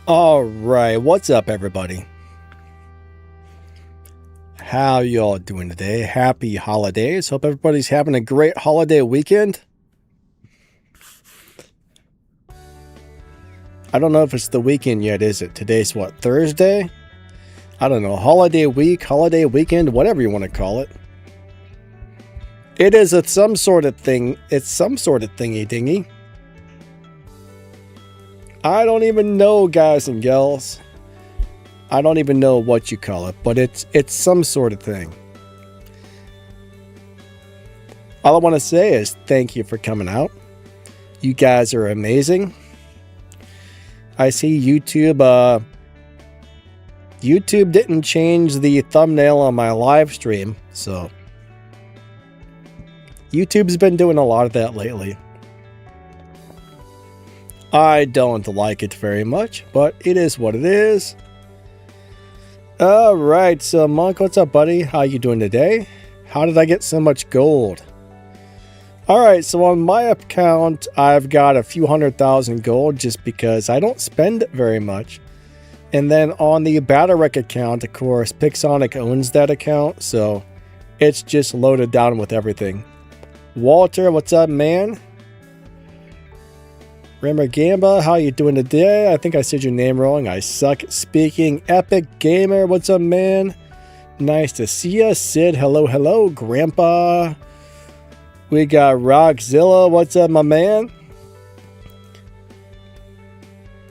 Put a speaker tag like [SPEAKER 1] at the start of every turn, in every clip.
[SPEAKER 1] All right, what's up, everybody? How y'all doing today? Happy holidays. Hope everybody's having a great holiday weekend. I don't know if it's the weekend yet, is it? Today's what, Thursday? I don't know, holiday week, holiday weekend, whatever you want to call it. It is some sort of thing. It's some sort of thingy-dingy. I don't even know, guys and gals. I don't even know what you call it, but it's some sort of thing. All I want to say is thank you for coming out. You guys are amazing. I see YouTube. YouTube didn't change the thumbnail on my live stream, so YouTube's been doing a lot of that lately. I don't like it very much, but it is what it is. Alright, so Monk, what's up, buddy? How you doing today? How did I get so much gold? Alright, so on my account, I've got a few 100,000 gold just because I don't spend it very much. And then on the Battlerec account, of course, Pixonic owns that account, so it's just loaded down with everything. Walter, what's up, man? Rammer Gamba, how you doing today? I think I said your name wrong. I suck at speaking. Epic Gamer, what's up, man? Nice to see ya. Sid, hello, Grandpa. We got Rockzilla, what's up, my man?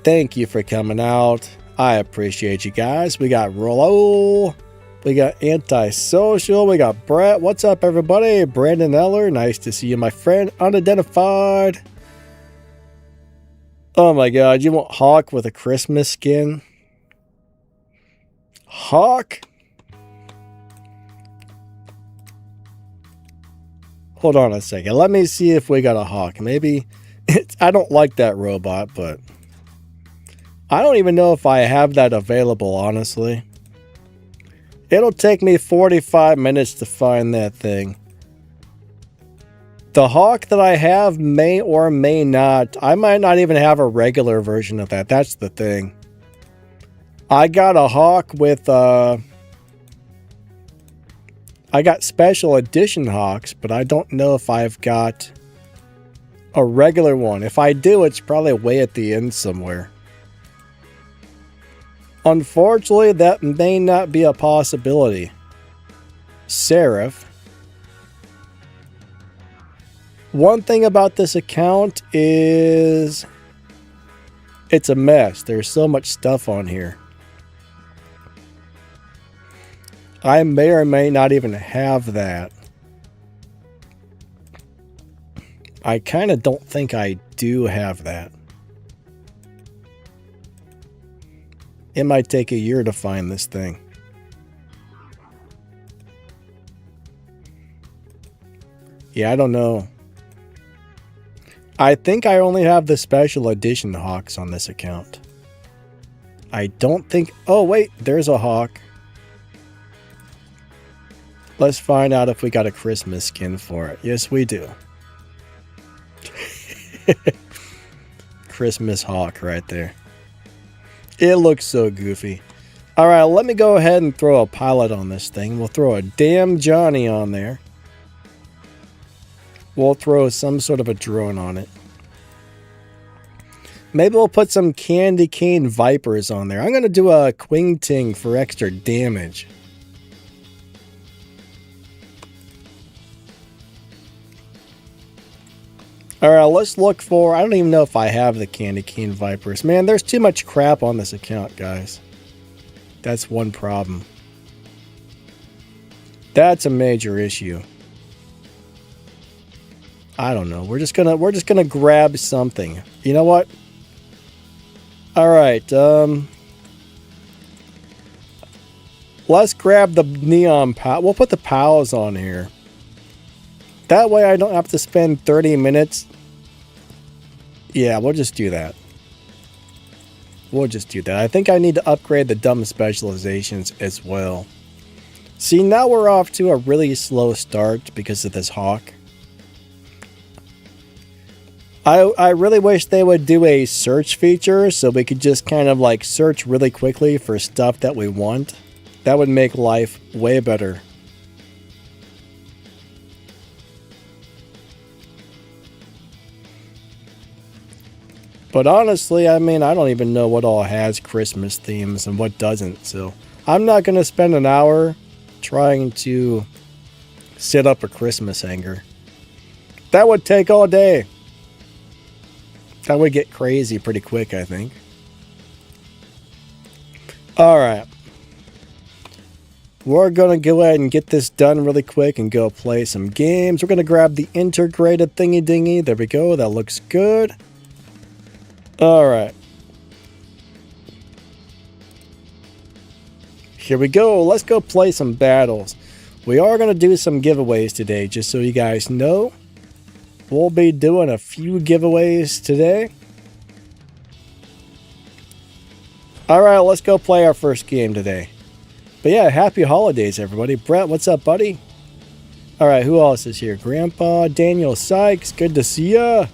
[SPEAKER 1] Thank you for coming out. I appreciate you guys. We got Rollo. We got Antisocial. We got Brett. What's up, everybody? Brandon Eller, nice to see you, my friend. Unidentified. Oh my god, you want Hawk with a Christmas skin? Hawk? Hold on a second. Let me see if we got a Hawk. Maybe I don't like that robot, but I don't even know if I have that available, honestly. It'll take me 45 minutes to find that thing. The Hawk that I have may or may not. I might not even have a regular version of that. That's the thing. I got a Hawk with I got special edition Hawks, but I don't know if I've got a regular one. If I do, it's probably way at the end somewhere. Unfortunately, that may not be a possibility. Seraph. One thing about this account is it's a mess. There's so much stuff on here. I may or may not even have that. I kind of don't think I do have that. It might take a year to find this thing. Yeah, I don't know. I think I only have the special edition Hawks on this account. I don't think... Oh, wait. There's a Hawk. Let's find out if we got a Christmas skin for it. Yes, we do. Christmas Hawk right there. It looks so goofy. Alright, let me go ahead and throw a pilot on this thing. We'll throw a damn Johnny on there. We'll throw some sort of a drone on it. Maybe we'll put some Candy Cane Vipers on there. I'm going to do a Quing Ting for extra damage. Alright, let's look for... I don't even know if I have the Candy Cane Vipers. Man, there's too much crap on this account, guys. That's one problem. That's a major issue. I don't know. We're just gonna grab something. You know what? All right. Let's grab the neon POW. We'll put the POWs on here. That way I don't have to spend 30 minutes. Yeah, we'll just do that. We'll just do that. I think I need to upgrade the dumb specializations as well. See, now we're off to a really slow start because of this Hawk. I really wish they would do a search feature so we could just kind of like search really quickly for stuff that we want. That would make life way better. But honestly, I mean, I don't even know what all has Christmas themes and what doesn't. So I'm not going to spend an hour trying to set up a Christmas hanger. That would take all day. That would get crazy pretty quick, I think. Alright. We're going to go ahead and get this done really quick and go play some games. We're going to grab the integrated thingy dingy. There we go. That looks good. Alright. Here we go. Let's go play some battles. We are going to do some giveaways today, just so you guys know. We'll be doing a few giveaways today. Alright, let's go play our first game today. But yeah, happy holidays, everybody. Brett, what's up, buddy? Alright, who else is here? Grandpa, Daniel Sykes, good to see ya.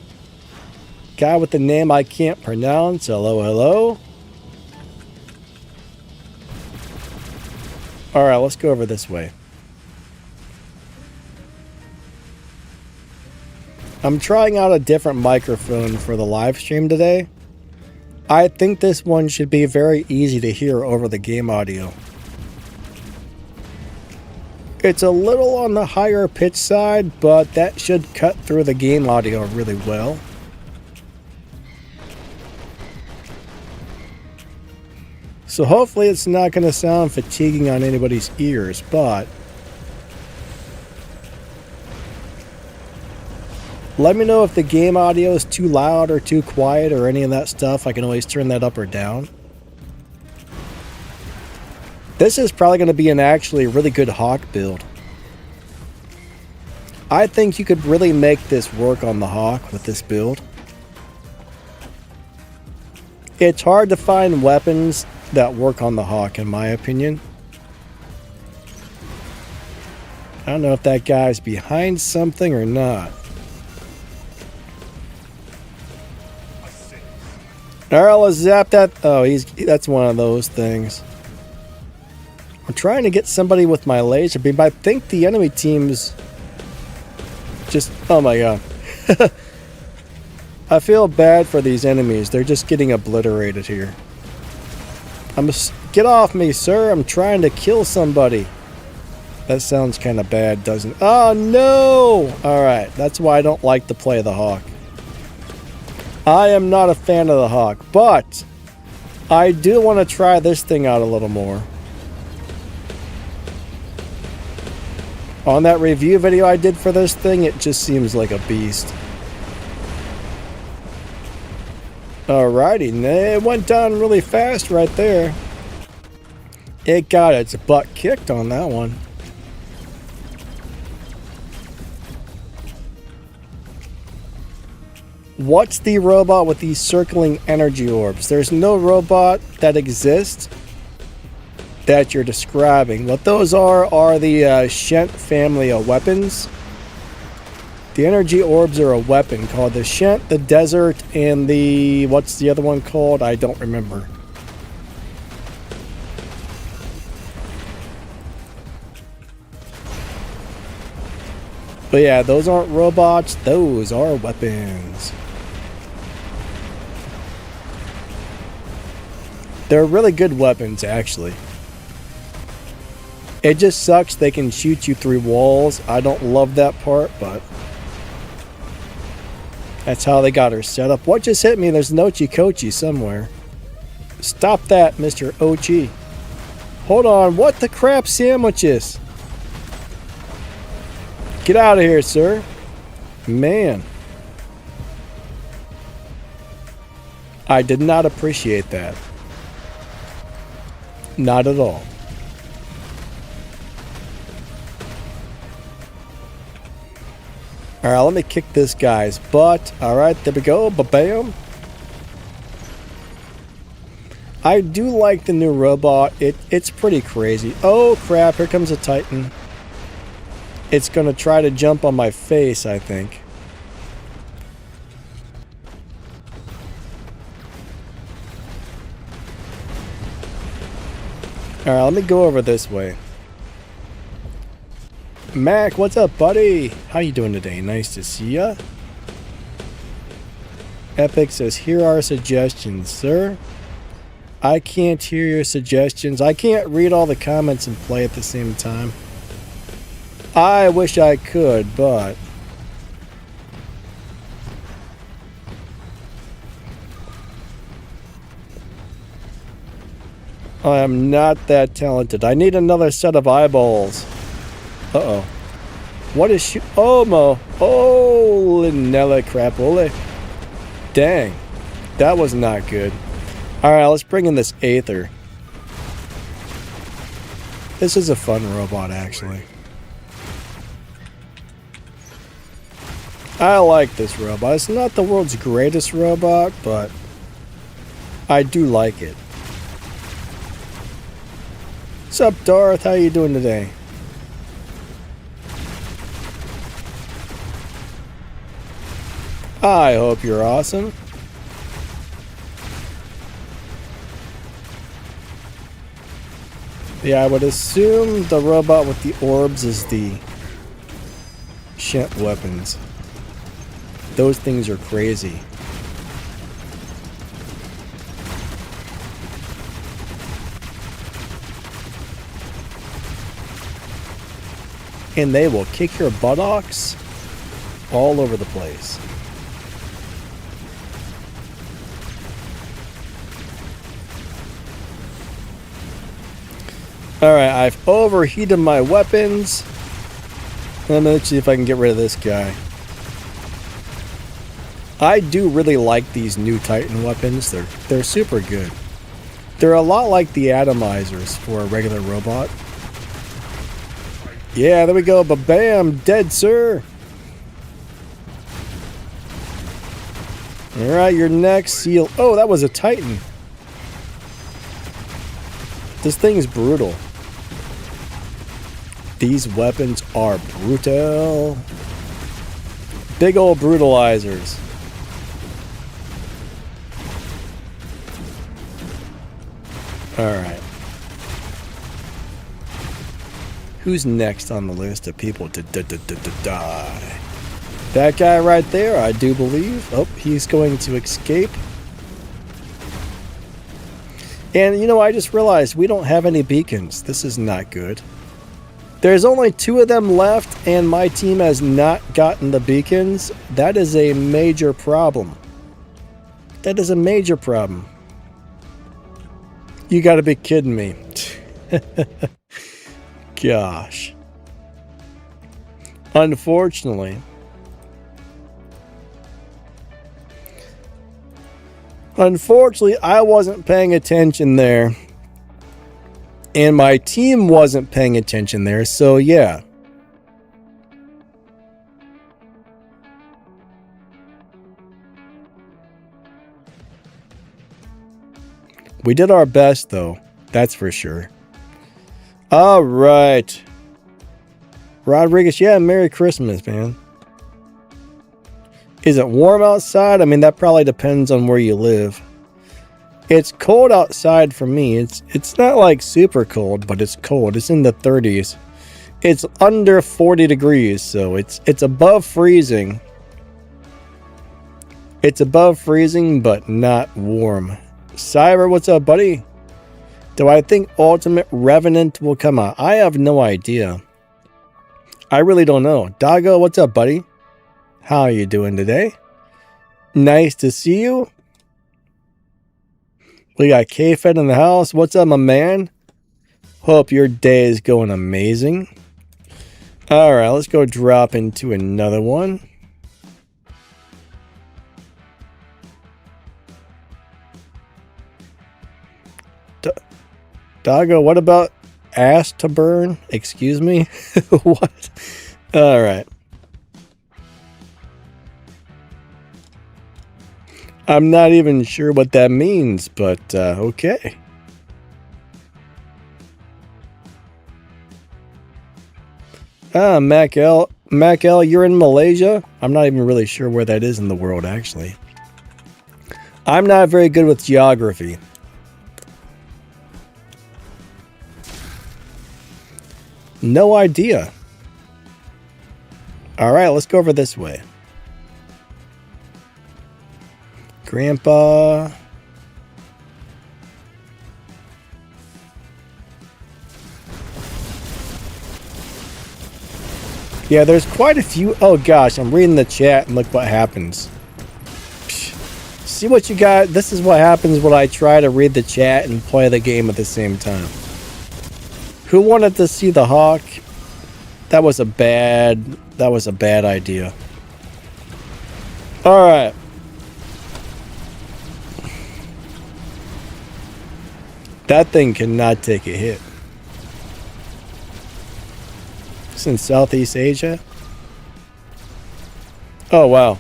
[SPEAKER 1] Guy with the name I can't pronounce. Hello, hello. Alright, let's go over this way. I'm trying out a different microphone for the live stream today. I think this one should be very easy to hear over the game audio. It's a little on the higher pitch side, but that should cut through the game audio really well. So hopefully it's not going to sound fatiguing on anybody's ears, but let me know if the game audio is too loud or too quiet or any of that stuff. I can always turn that up or down. This is probably going to be an actually really good Hawk build. I think you could really make this work on the Hawk with this build. It's hard to find weapons that work on the Hawk, in my opinion. I don't know if that guy's behind something or not. Alright, let's zap that. Oh, that's one of those things. I'm trying to get somebody with my laser beam, but I think the enemy team's just... Oh my god. I feel bad for these enemies. They're just getting obliterated here. Get off me, sir. I'm trying to kill somebody. That sounds kind of bad, doesn't it? Oh, no! Alright, that's why I don't like to play the Hawk. I am not a fan of the Hawk, but I do want to try this thing out a little more. On that review video I did for this thing, it just seems like a beast. Alrighty, it went down really fast right there. It got its butt kicked on that one. What's the robot with these circling energy orbs? There's no robot that exists that you're describing. What those are the Shent family of weapons. The energy orbs are a weapon called the Shent, the Desert, and the... What's the other one called? I don't remember. But yeah, those aren't robots. Those are weapons. They're really good weapons, actually. It just sucks they can shoot you through walls. I don't love that part, but that's how they got her set up. What just hit me? There's an Ochi Kochi somewhere. Stop that, Mr. Ochi. Hold on. What the crap sandwiches? Get out of here, sir. Man. I did not appreciate that. Not at all. Alright, let me kick this guy's butt. Alright, there we go. Ba-bam. I do like the new robot. It's pretty crazy. Oh, crap. Here comes a Titan. It's going to try to jump on my face, I think. All right, let me go over this way. Mac, what's up, buddy? How you doing today? Nice to see ya. Epic says, here are suggestions, sir. I can't hear your suggestions. I can't read all the comments and play at the same time. I wish I could, but... I am not that talented. I need another set of eyeballs. Uh-oh. What is she? Oh, Mo. Oh, Linella crapole. Dang. That was not good. Alright, let's bring in this Aether. This is a fun robot, actually. I like this robot. It's not the world's greatest robot, but I do like it. What's up, Darth? How you doing today? I hope you're awesome. Yeah, I would assume the robot with the orbs is the Shent weapons. Those things are crazy. And they will kick your buttocks all over the place. Alright, I've overheated my weapons. Let's see if I can get rid of this guy. I do really like these new Titan weapons. They're super good. They're a lot like the atomizers for a regular robot. Yeah, there we go. Ba-bam! Dead, sir! Alright, your next seal. Oh, that was a Titan. This thing's brutal. These weapons are brutal. Big old brutalizers. Alright. Who's next on the list of people to die? That guy right there, I do believe. Oh, he's going to escape. And, you know, I just realized we don't have any beacons. This is not good. There's only 2 of them left, and my team has not gotten the beacons. That is a major problem. That is a major problem. You gotta be kidding me. Gosh. Unfortunately, I wasn't paying attention there. And my team wasn't paying attention there, so yeah. We did our best, though. That's for sure. All right. Rodriguez, yeah, Merry Christmas, man. Is it warm outside? I mean, that probably depends on where you live. It's cold outside for me. It's not like super cold, but it's cold. It's in the 30s. It's under 40 degrees, so it's above freezing. It's above freezing, but not warm. Cyber, what's up, buddy? Do I think Ultimate Revenant will come out? I have no idea. I really don't know. Doggo, what's up, buddy? How are you doing today? Nice to see you. We got K-Fed in the house. What's up, my man? Hope your day is going amazing. Alright, let's go drop into another one. Doggo, what about ass to burn? Excuse me? What? Alright. I'm not even sure what that means, but okay. Mac L, you're in Malaysia? I'm not even really sure where that is in the world, actually. I'm not very good with geography. No idea. Alright, let's go over this way. Grandpa. Yeah, there's quite a few. Oh gosh, I'm reading the chat and look what happens. Psh. See what you got? This is what happens when I try to read the chat and play the game at the same time. Who wanted to see the hawk? That was a bad idea. Alright. That thing cannot take a hit. It's in Southeast Asia. Oh wow.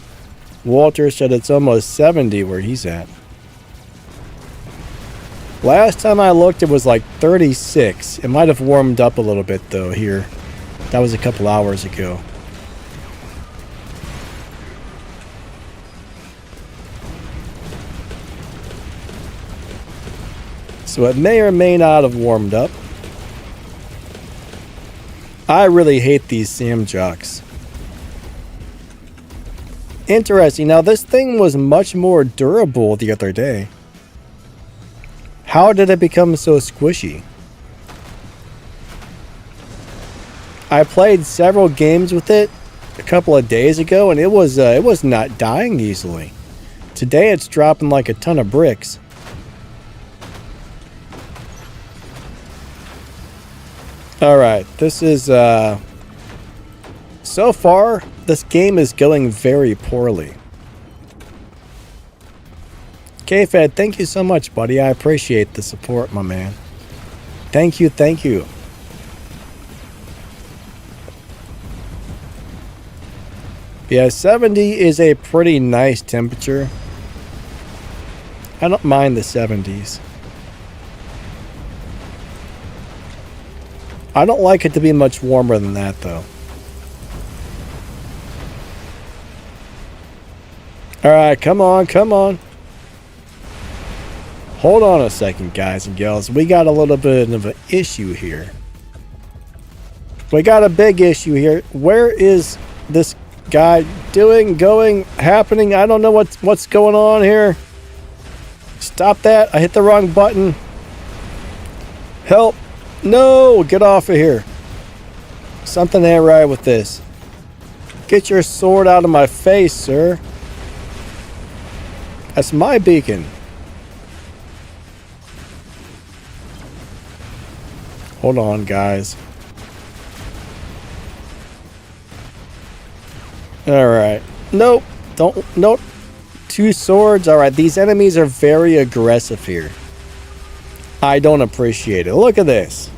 [SPEAKER 1] Walter said it's almost 70 where he's at. Last time I looked it was like 36. It might have warmed up a little bit though here. That was a couple hours ago. So it may or may not have warmed up. I really hate these Sam jocks. Interesting. Now this thing was much more durable the other day. How did it become so squishy? I played several games with it a couple of days ago and it was not dying easily. Today it's dropping like a ton of bricks. Alright, this is, so far, this game is going very poorly. K-Fed, thank you so much, buddy. I appreciate the support, my man. Thank you, thank you. Yeah, 70 is a pretty nice temperature. I don't mind the 70s. I don't like it to be much warmer than that, though. Alright, come on, come on. Hold on a second, guys and gals. We got a little bit of an issue here. We got a big issue here. Where is this guy doing, going, happening? I don't know what's going on here. Stop that. I hit the wrong button. Help. No, get off of here. Something ain't right with this. Get your sword out of my face, sir. That's my beacon. Hold on, guys. Alright. Nope. Nope. 2 swords. Alright, these enemies are very aggressive here. I don't appreciate it. Look at this.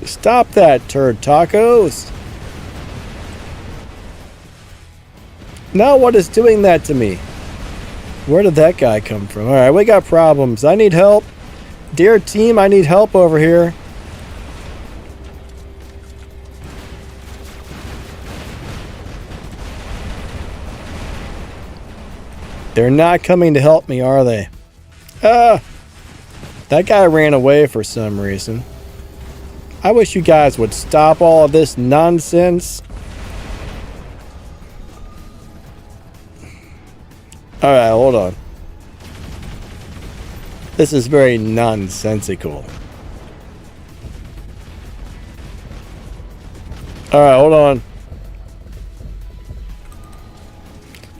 [SPEAKER 1] Stop that, turd tacos. Now what is doing that to me? Where did that guy come from? Alright, we got problems. I need help. Dear team, I need help over here. They're not coming to help me, are they? That guy ran away for some reason. I wish you guys would stop all of this nonsense. Alright, hold on. This is very nonsensical. Alright, hold on.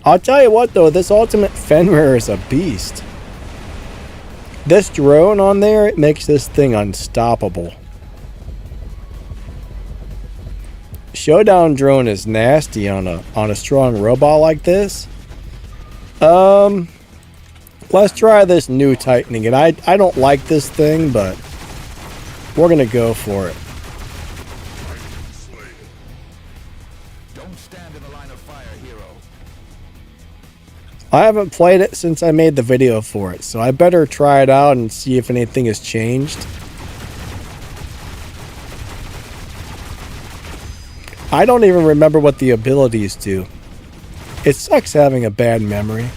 [SPEAKER 1] I'll tell you what though, this ultimate Fenrir is a beast. This drone on there, it makes this thing unstoppable. Showdown drone is nasty on a strong robot like this. Let's try this new tightening. And I don't like this thing, but we're gonna go for it.
[SPEAKER 2] Don't stand in the line of fire, hero.
[SPEAKER 1] I haven't played it since I made the video for it, so I better try it out and see if anything has changed. I don't even remember what the abilities do. It sucks having a bad memory.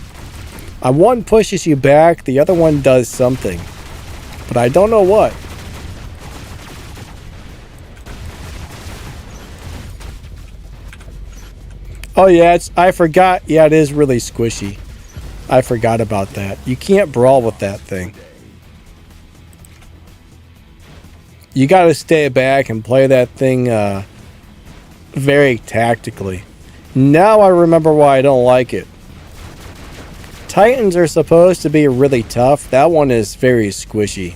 [SPEAKER 1] One pushes you back, the other one does something. But I don't know what. Oh yeah, I forgot. Yeah, it is really squishy. I forgot about that. You can't brawl with that thing. You gotta stay back and play that thing very tactically. Now I remember why I don't like it. Titans are supposed to be really tough. That one is very squishy.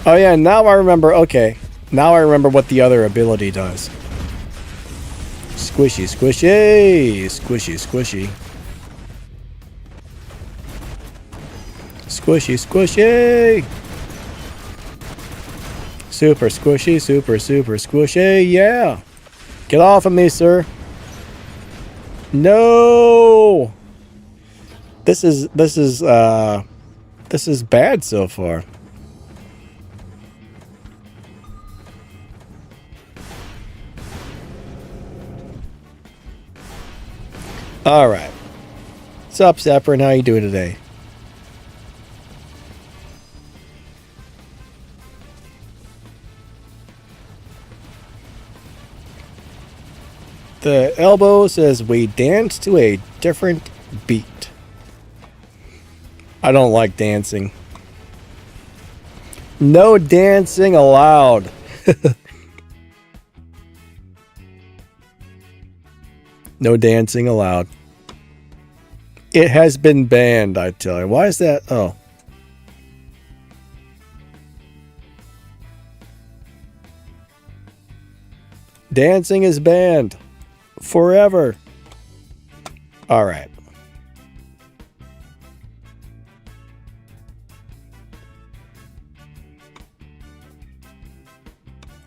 [SPEAKER 1] Oh yeah, now I remember. Okay, now I remember what the other ability does. Squishy, squishy, squishy, squishy. Squishy, squishy. Super squishy, super squishy. Yeah. Get off of me, sir. No. This is bad so far. All right. What's up, Zapper? And how you doing today? The elbow says we dance to a different beat. I don't like dancing. No dancing allowed. No dancing allowed. It has been banned, I tell you. Why is that? Oh. Dancing is banned. Forever. All right.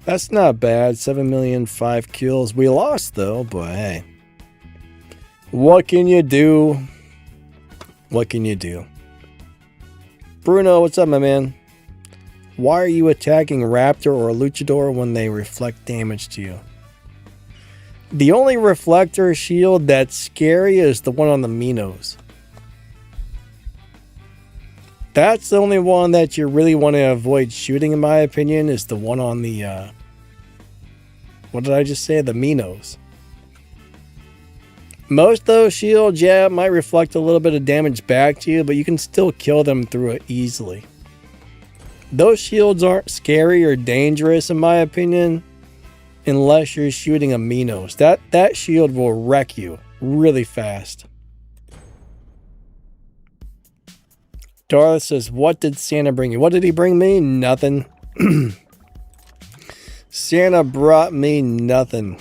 [SPEAKER 1] That's not bad. 7,000,005 kills. We lost though, but hey. What can you do? What can you do? Bruno, what's up, my man? Why are you attacking Raptor or Luchador when they reflect damage to you? The only reflector shield that's scary is the one on the Minos. That's the only one that you really want to avoid shooting, in my opinion, is the one on the, what did I just say? The Minos. Most of those shields, yeah, might reflect a little bit of damage back to you, but you can still kill them through it easily. Those shields aren't scary or dangerous, in my opinion, unless you're shooting a Minos. That shield will wreck you really fast. Darth says, what did Santa bring you? What did he bring me? Nothing. Santa brought me nothing.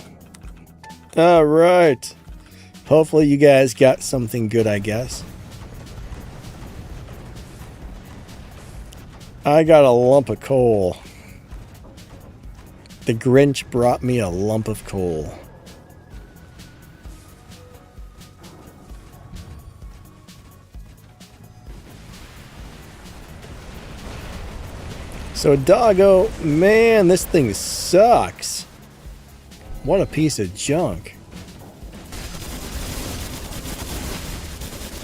[SPEAKER 1] All right. Hopefully you guys got something good, I guess. I got a lump of coal. The Grinch brought me a lump of coal. So Doggo, man, this thing sucks. What a piece of junk.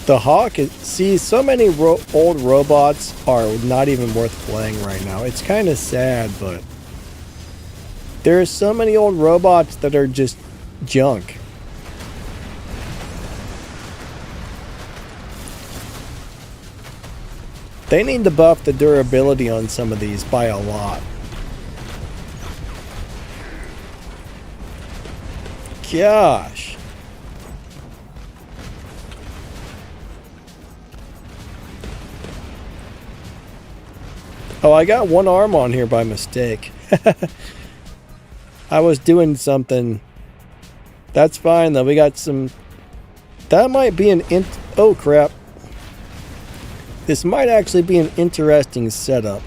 [SPEAKER 1] The Hawk, see, so many old robots are not even worth playing right now. It's kind of sad, but there are so many old robots that are just junk. They need to buff the durability on some of these by a lot. Gosh. Oh, I got one arm on here by mistake. I was doing something. That's fine though. We got some. That might be an oh crap. This might actually be an interesting setup.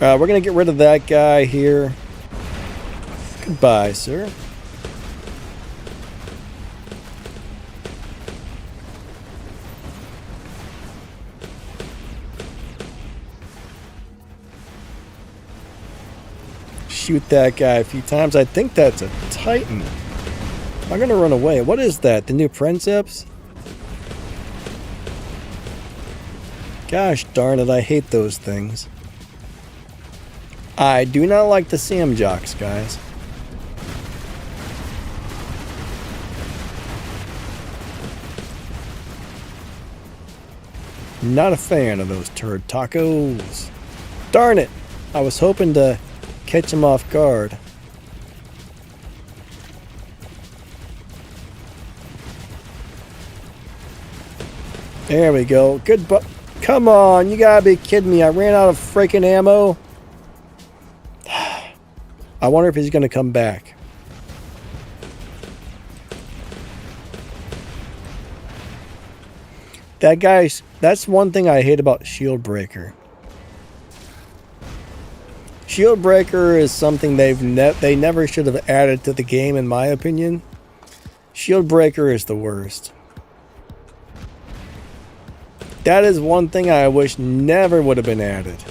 [SPEAKER 1] We're gonna get rid of that guy here. Goodbye, sir. Shoot that guy a few times. I think that's a Titan. I'm gonna run away. What is that? The new Princeps? Gosh darn it, I hate those things. I do not like the Sam Jocks, guys. Not a fan of those turd tacos. Darn it! I was hoping to catch him off guard. There we go. Good but come on, you gotta be kidding me. I ran out of freaking ammo. I wonder if he's gonna come back. That's one thing I hate about Shield Breaker. Shield Breaker is something they never should have added to the game, in my opinion. Shield Breaker is the worst. That is one thing I wish never would have been added.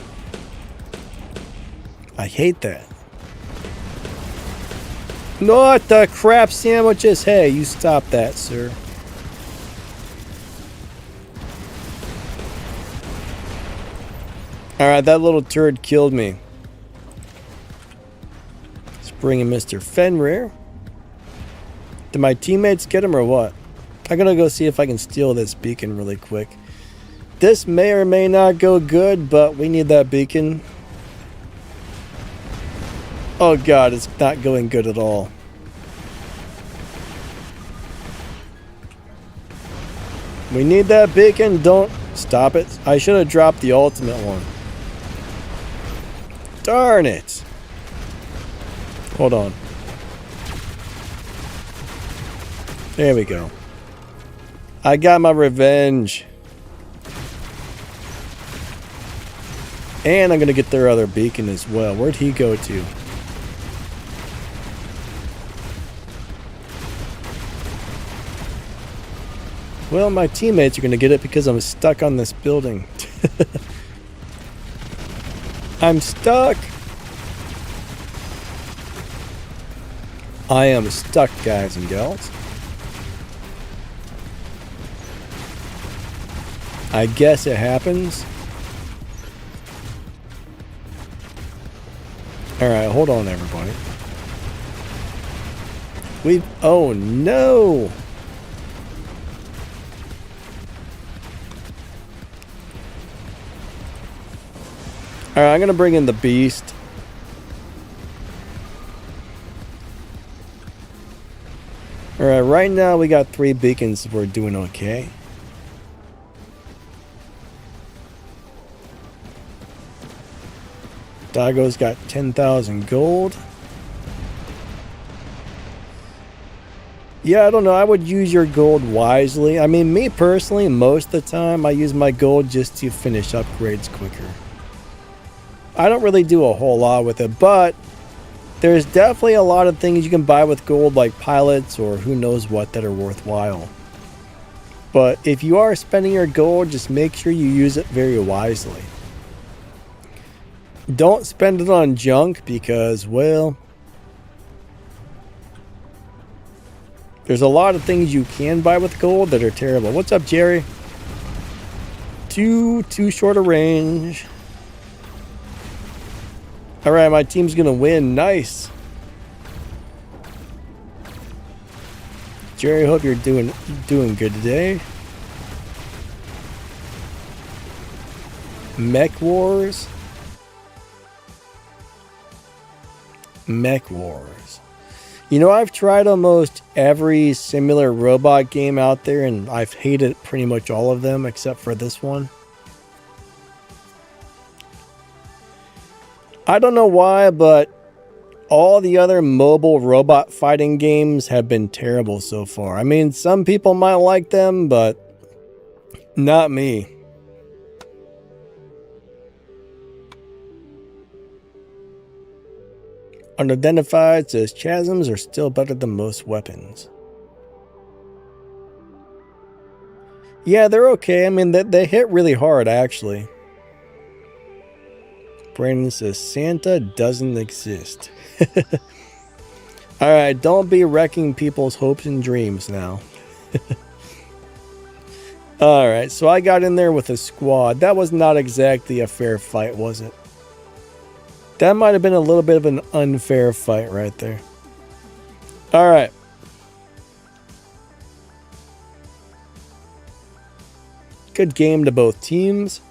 [SPEAKER 1] I hate that. Not the crap sandwiches. Hey, you stop that, sir. Alright, that little turd killed me. Let's bring in Mr. Fenrir. Did my teammates get him or what? I'm gonna go see if I can steal this beacon really quick. This may or may not go good, but we need that beacon. Oh god, it's not going good at all. We need that beacon. Don't stop it. I should have dropped the ultimate one. Darn it. Hold on. There we go. I got my revenge. And I'm going to get their other beacon as well. Where'd he go to? Well, my teammates are going to get it because I'm stuck on this building. I'm stuck. I am stuck, guys and gals. I guess it happens. Alright, hold on everybody. Oh no! Alright, I'm gonna bring in the beast. Alright, right now we got 3 beacons. We're doing okay. Dago's got 10,000 gold. Yeah, I don't know. I would use your gold wisely. I mean, me personally, most of the time, I use my gold just to finish upgrades quicker. I don't really do a whole lot with it, but there's definitely a lot of things you can buy with gold, like pilots or who knows what, that are worthwhile. But if you are spending your gold, just make sure you use it very wisely. Don't spend it on junk because, well, there's a lot of things you can buy with gold that are terrible. What's up, Jerry? Too short a range. Alright, my team's gonna win. Nice. Jerry, hope you're doing good today. Mech Wars. Mech Wars. You know, I've tried almost every similar robot game out there, and I've hated pretty much all of them except for this one. I don't know why, but all the other mobile robot fighting games have been terrible so far. I mean, some people might like them, but not me. Unidentified says chasms are still better than most weapons. Yeah, they're okay. I mean, they hit really hard, actually. Brandon says Santa doesn't exist. Alright, don't be wrecking people's hopes and dreams now. Alright, so I got in there with a squad. That was not exactly a fair fight, was it? That might have been a little bit of an unfair fight right there. Alright. Good game to both teams.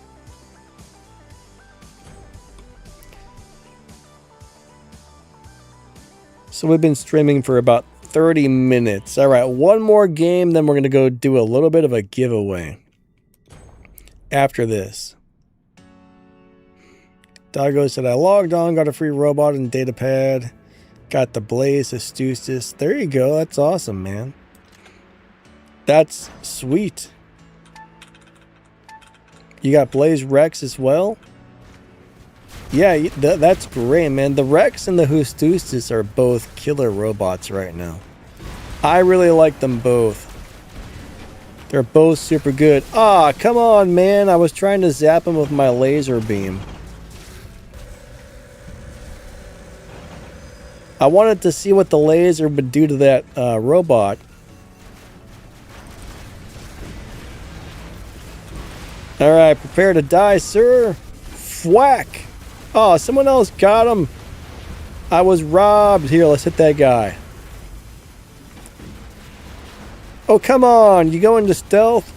[SPEAKER 1] So we've been streaming for about 30 minutes. All right, one more game, then we're going to go do a little bit of a giveaway after this. Doggo said, I logged on, got a free robot and data pad. Got the Blaze Astutis. There you go. That's awesome, man. That's sweet. You got Blaze Rex as well? Yeah, that's great, man. The Rex and the Hustustis are both killer robots right now. I really like them both. They're both super good. Ah, come on, man. I was trying to zap him with my laser beam. I wanted to see what the laser would do to that robot. Alright, prepare to die, sir. Whack! Oh, someone else got him. I was robbed. Here, let's hit that guy. Oh, come on. You go into stealth?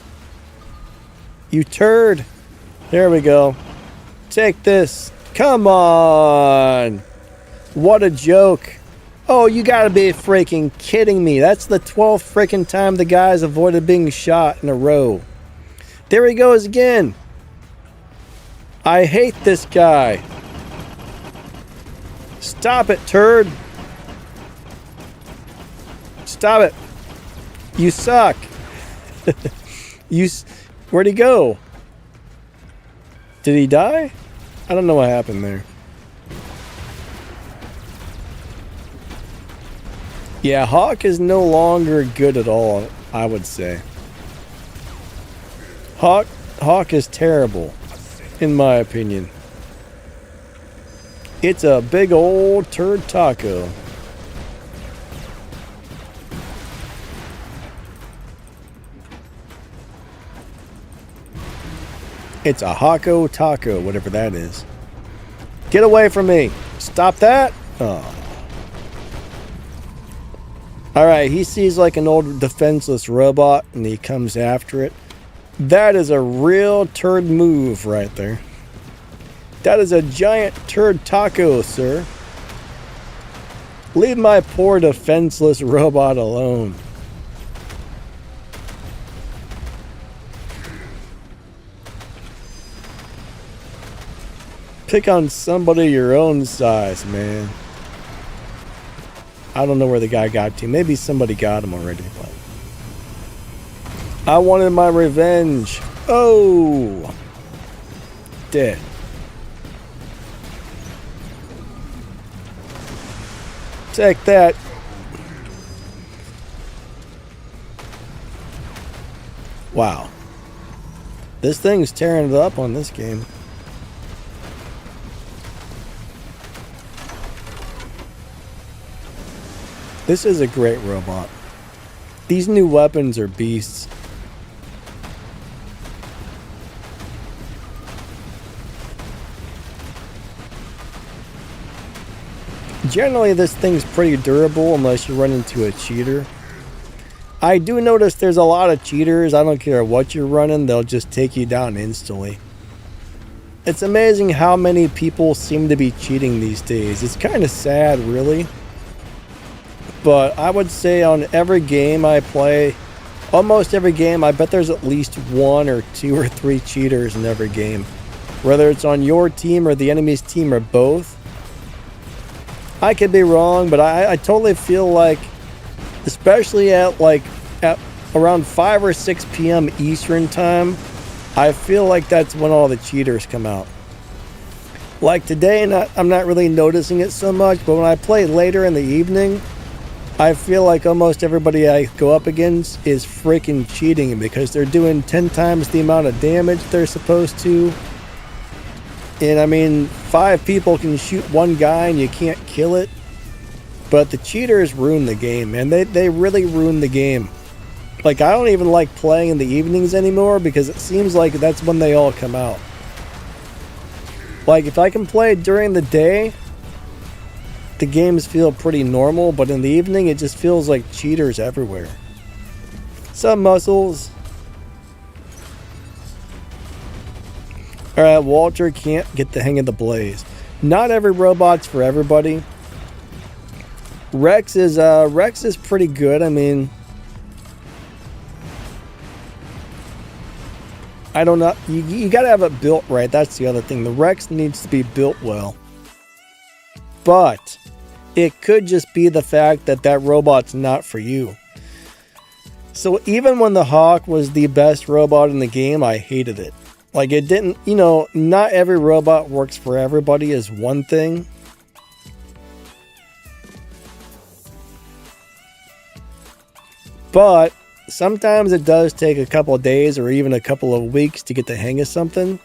[SPEAKER 1] You turd. There we go. Take this. Come on. What a joke. Oh, you gotta be freaking kidding me. That's the 12th freaking time the guy's avoided being shot in a row. There he goes again. I hate this guy. Stop it, turd. Stop it. You suck. Where'd he go? Did he die? I don't know what happened there. Yeah, Hawk is no longer good at all, I would say. Hawk is terrible, in my opinion. It's a big old turd taco. It's a Hako taco, whatever that is. Get away from me. Stop that. Oh. Alright, he sees like an old defenseless robot and he comes after it. That is a real turd move right there. That is a giant turd taco, sir. Leave my poor defenseless robot alone. Pick on somebody your own size, man. I don't know where the guy got to. Maybe somebody got him already, but I wanted my revenge. Oh! Dead. Take that. Wow. This thing's tearing it up on this game. This is a great robot. These new weapons are beasts. Generally, this thing's pretty durable unless you run into a cheater. I do notice there's a lot of cheaters. I don't care what you're running, they'll just take you down instantly. It's amazing how many people seem to be cheating these days. It's kind of sad, really. But I would say on every game I play, almost every game, I bet there's at least 1 or 2 or 3 cheaters in every game. Whether it's on your team or the enemy's team or both. I could be wrong, but I totally feel like, especially at around 5 or 6 p.m. Eastern time, I feel like that's when all the cheaters come out. Like today, I'm not really noticing it so much, but when I play later in the evening, I feel like almost everybody I go up against is freaking cheating because they're doing 10 times the amount of damage they're supposed to. And I mean, 5 people can shoot 1 guy and you can't kill it. But the cheaters ruin the game, man. They really ruin the game. Like, I don't even like playing in the evenings anymore because it seems like that's when they all come out. Like, if I can play during the day, the games feel pretty normal, but in the evening, it just feels like cheaters everywhere. Some muscles. Alright, Walter can't get the hang of the blaze. Not every robot's for everybody. Rex is pretty good. I mean, I don't know. You gotta have it built right. That's the other thing. The Rex needs to be built well. But it could just be the fact that that robot's not for you. So even when the Hawk was the best robot in the game, I hated it. Like, it didn't, you know, not every robot works for everybody is one thing. But sometimes it does take a couple of days or even a couple of weeks to get the hang of something.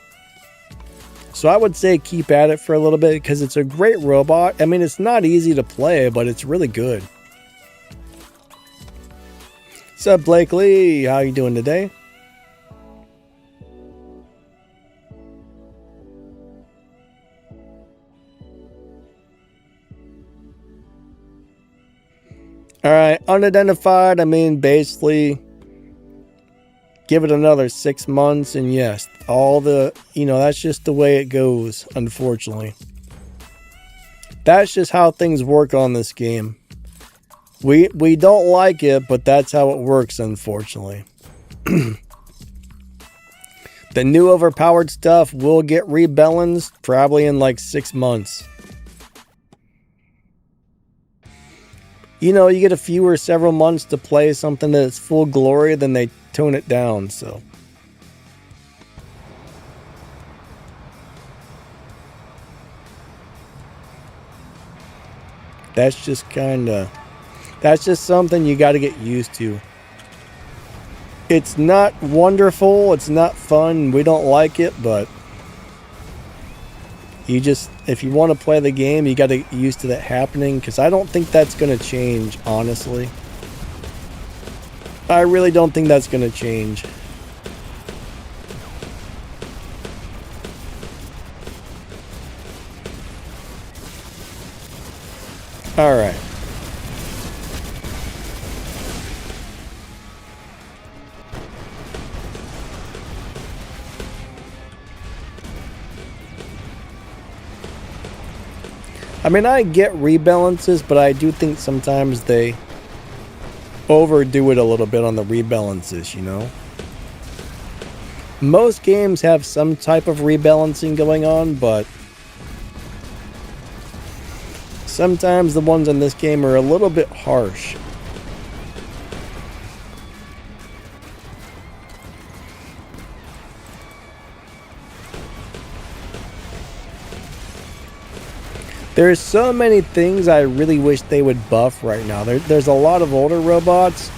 [SPEAKER 1] So I would say keep at it for a little bit because it's a great robot. I mean, it's not easy to play, but it's really good. What's up, Blakely? How you doing today? Alright, unidentified, I mean, basically, give it another 6 months, and yes, all the, you know, that's just the way it goes, unfortunately. That's just how things work on this game. We don't like it, but that's how it works, unfortunately. The new overpowered stuff will get rebalanced probably in like 6 months. You know, you get a few or several months to play something that's full glory, then they tone it down, so. That's just that's just something you got to get used to. It's not wonderful, it's not fun, we don't like it, but you just, if you want to play the game, you got to get used to that happening, because I don't think that's going to change, honestly. I really don't think that's going to change. Alright. I mean, I get rebalances, but I do think sometimes they overdo it a little bit on the rebalances, you know? Most games have some type of rebalancing going on, but sometimes the ones in this game are a little bit harsh. There's so many things I really wish they would buff right now. There's a lot of older robots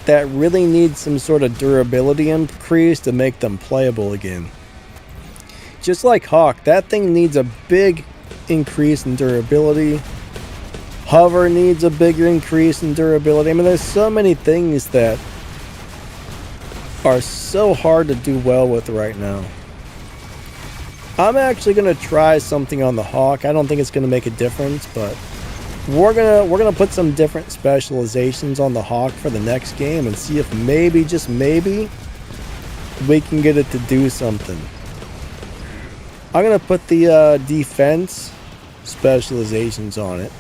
[SPEAKER 1] that really need some sort of durability increase to make them playable again. Just like Hawk, that thing needs a big increase in durability. Hover needs a bigger increase in durability. I mean, there's so many things that are so hard to do well with right now. I'm actually going to try something on the Hawk. I don't think it's going to make a difference, but we're gonna put some different specializations on the Hawk for the next game and see if maybe, just maybe, we can get it to do something. I'm going to put the defense specializations on it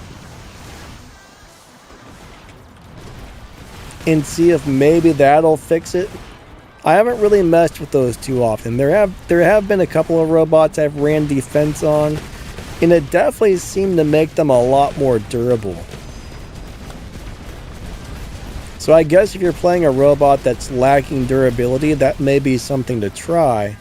[SPEAKER 1] and see if maybe that'll fix it. I haven't really messed with those too often. There have been a couple of robots I've ran defense on, and it definitely seemed to make them a lot more durable. So I guess if you're playing a robot that's lacking durability, that may be something to try.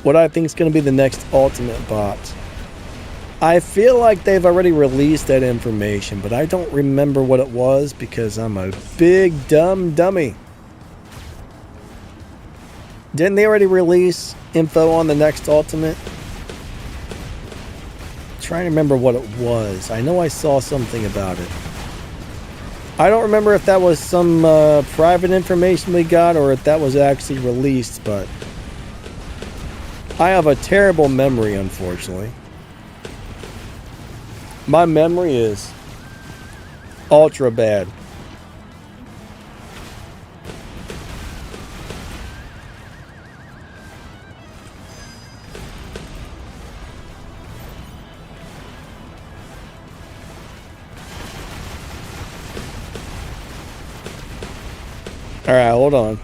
[SPEAKER 1] What I think is going to be the next ultimate bot. I feel like they've already released that information, but I don't remember what it was because I'm a big dumb dummy. Didn't they already release info on the next ultimate? trying to remember what it was. I know I saw something about it. I don't remember if that was some private information we got or if that was actually released, but I have a terrible memory, unfortunately. My memory is ultra bad. Alright, hold on.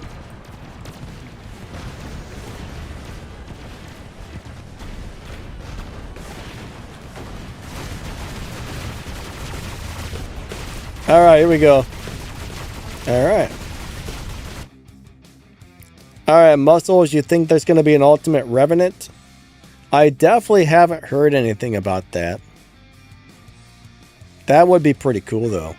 [SPEAKER 1] Alright, here we go. Alright. Alright, Muscles, you think there's going to be an ultimate revenant? I definitely haven't heard anything about that. That would be pretty cool, though.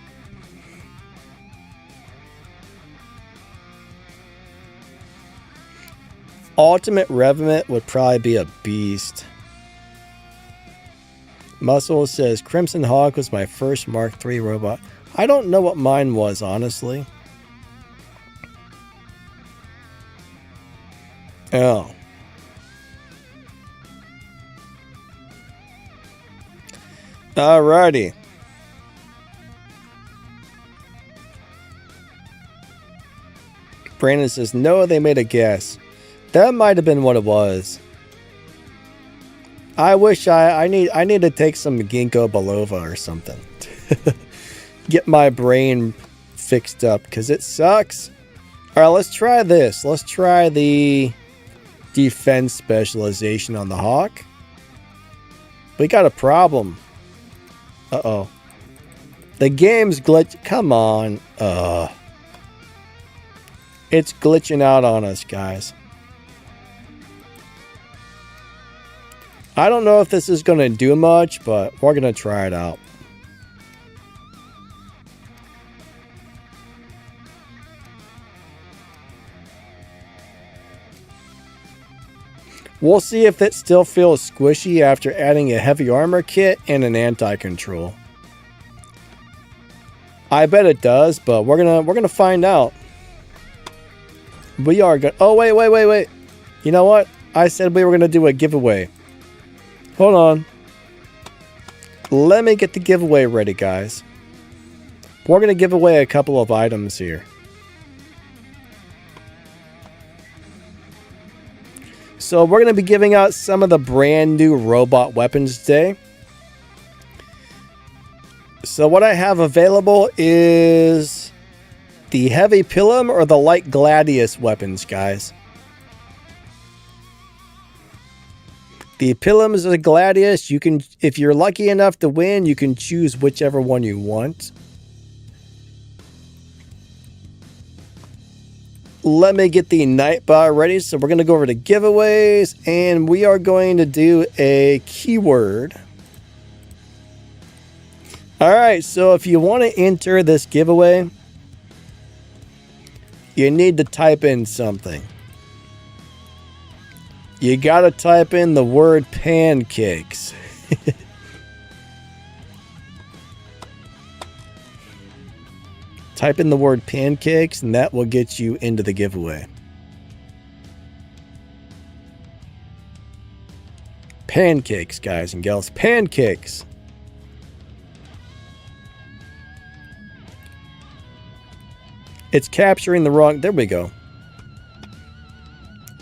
[SPEAKER 1] Ultimate Revenant would probably be a beast. Muscle says, Crimson Hawk was my first Mark III robot. I don't know what mine was, honestly. Oh. Alrighty. Brandon says, no, they made a guess. That might have been what it was. I wish I need to take some ginkgo biloba or something. Get my brain fixed up because it sucks. All right, let's try this. Let's try the defense specialization on the Hawk. We got a problem. Uh-oh. The game's glitch. Come on. It's glitching out on us, guys. I don't know if this is going to do much, but we're going to try it out. We'll see if it still feels squishy after adding a heavy armor kit and an anti-control. I bet it does, but we're gonna find out. We are good. Oh wait. You know what? I said we were gonna do a giveaway. Hold on. Let me get the giveaway ready, guys. We're gonna give away a couple of items here. So we're going to be giving out some of the brand new robot weapons today. So what I have available is the heavy Pilum or the light Gladius weapons, guys. The Pilum is a Gladius. You can, if you're lucky enough to win, you can choose whichever one you want. Let me get the Nightbot ready. So we're going to go over to giveaways and we are going to do a keyword. All right. So if you want to enter this giveaway, you need to type in something. You got to type in the word pancakes. Type in the word pancakes and that will get you into the giveaway. Pancakes, guys and gals. Pancakes. It's capturing the wrong... There we go.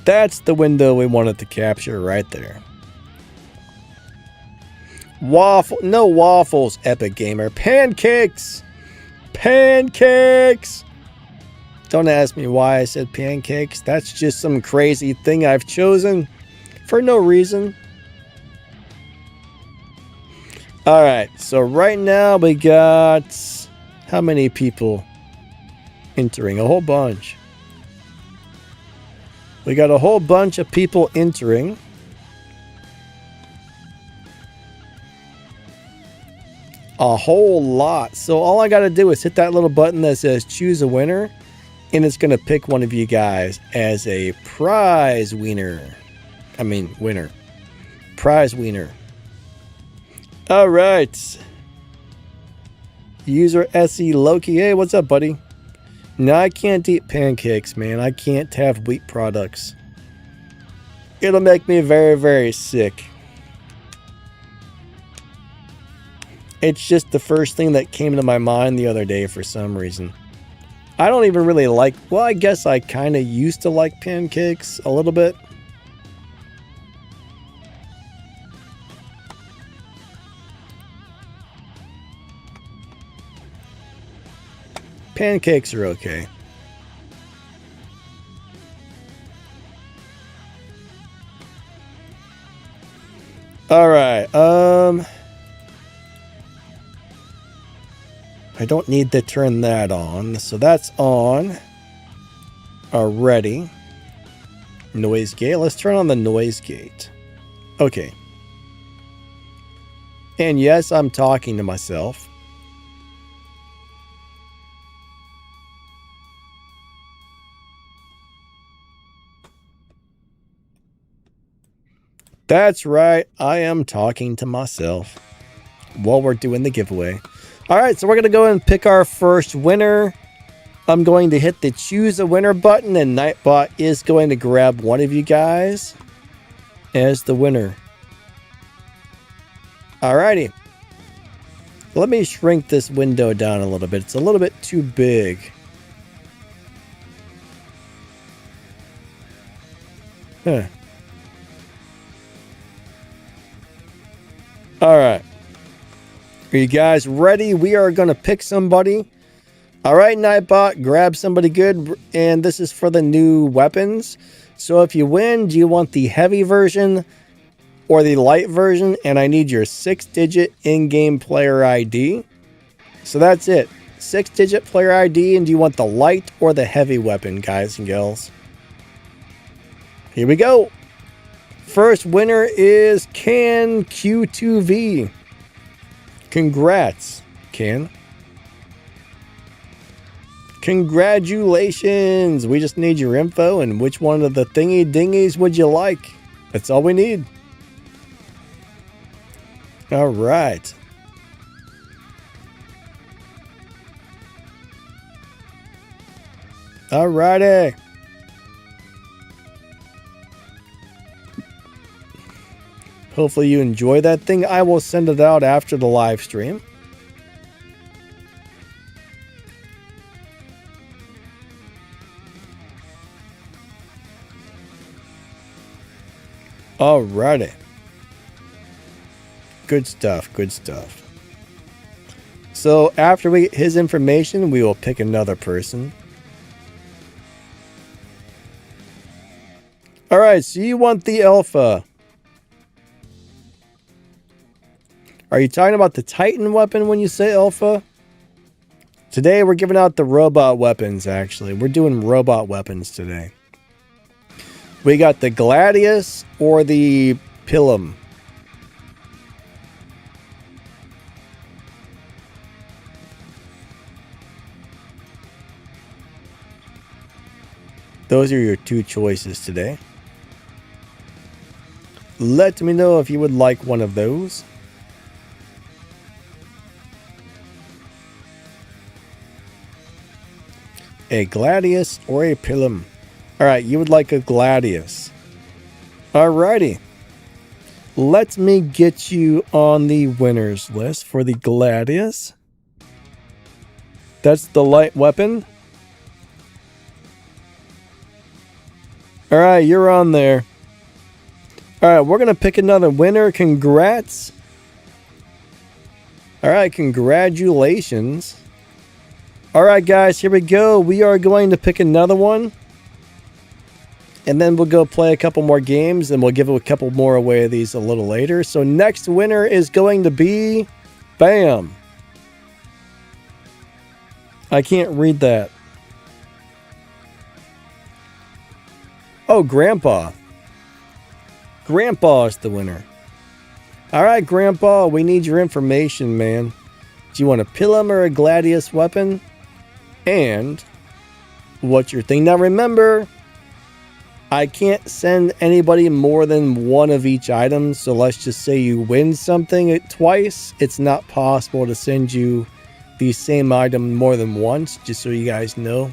[SPEAKER 1] That's the window we wanted to capture right there. Waffle... No waffles, Epic Gamer. Pancakes! Pancakes! Don't ask me why I said pancakes. That's just some crazy thing I've chosen for no reason. Alright, so right now we got... How many people entering? A whole bunch. We got a whole bunch of people entering. A whole lot. So all I got to do is hit that little button that says choose a winner. And it's going to pick one of you guys as a prize winner. I mean, winner. Prize winner. All right. User SE Loki. Hey, what's up, buddy? No, I can't eat pancakes, man. I can't have wheat products. It'll make me very, very sick. It's just the first thing that came to my mind the other day for some reason. I don't even really like... Well, I guess I kind of used to like pancakes a little bit. Pancakes are okay. All right. I don't need to turn that on. So that's on already. Noise gate. Let's turn on the noise gate. Okay. And yes, I'm talking to myself. That's right. I am talking to myself while we're doing the giveaway. All right, so we're going to go and pick our first winner. I'm going to hit the choose a winner button, and Nightbot is going to grab one of you guys as the winner. Alrighty. Let me shrink this window down a little bit. It's a little bit too big. Huh. Alright. Are you guys ready? We are going to pick somebody. Alright, Nightbot, grab somebody good. And this is for the new weapons. So if you win, do you want the heavy version or the light version? And I need your 6-digit in-game player ID. So that's it. 6-digit player ID. And do you want the light or the heavy weapon, guys and girls? Here we go. First winner is Can Q2V. Congrats, Can. Congratulations. We just need your info and which one of the thingy dingies would you like. That's all we need. All right. All righty. Hopefully you enjoy that thing. I will send it out after the live stream. Alrighty. Good stuff, good stuff. So after we get his information, we will pick another person. Alright, so you want the alpha. Are you talking about the Titan weapon when you say alpha? Today we're giving out the robot weapons, actually. We're doing robot weapons today. We got the Gladius or the Pilum. Those are your two choices today. Let me know if you would like one of those. A Gladius or a Pilum. Alright, you would like a Gladius. Alrighty. Let me get you on the winners list for the Gladius. That's the light weapon. Alright, you're on there. Alright, we're going to pick another winner. Congrats. Alright, congratulations. Alright guys, here we go. We are going to pick another one. And then we'll go play a couple more games. And we'll give a couple more away of these a little later. So next winner is going to be... Bam. I can't read that. Oh, Grandpa. Grandpa is the winner. Alright, Grandpa. We need your information, man. Do you want a Pilum or a Gladius weapon? And what's your thing? Now remember, I can't send anybody more than one of each item. So let's just say you win something twice. It's not possible to send you the same item more than once, just so you guys know.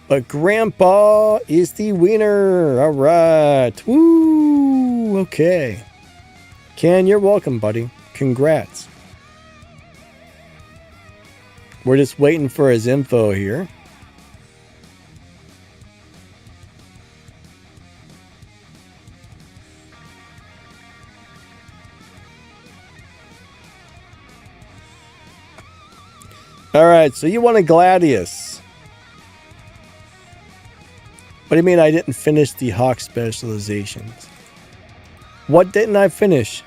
[SPEAKER 1] But Grandpa is the winner. All right. Woo. Okay. Ken, you're welcome, buddy. Congrats. We're just waiting for his info here. All right, so you want a Gladius. What do you mean I didn't finish the Hawk specializations? What didn't I finish?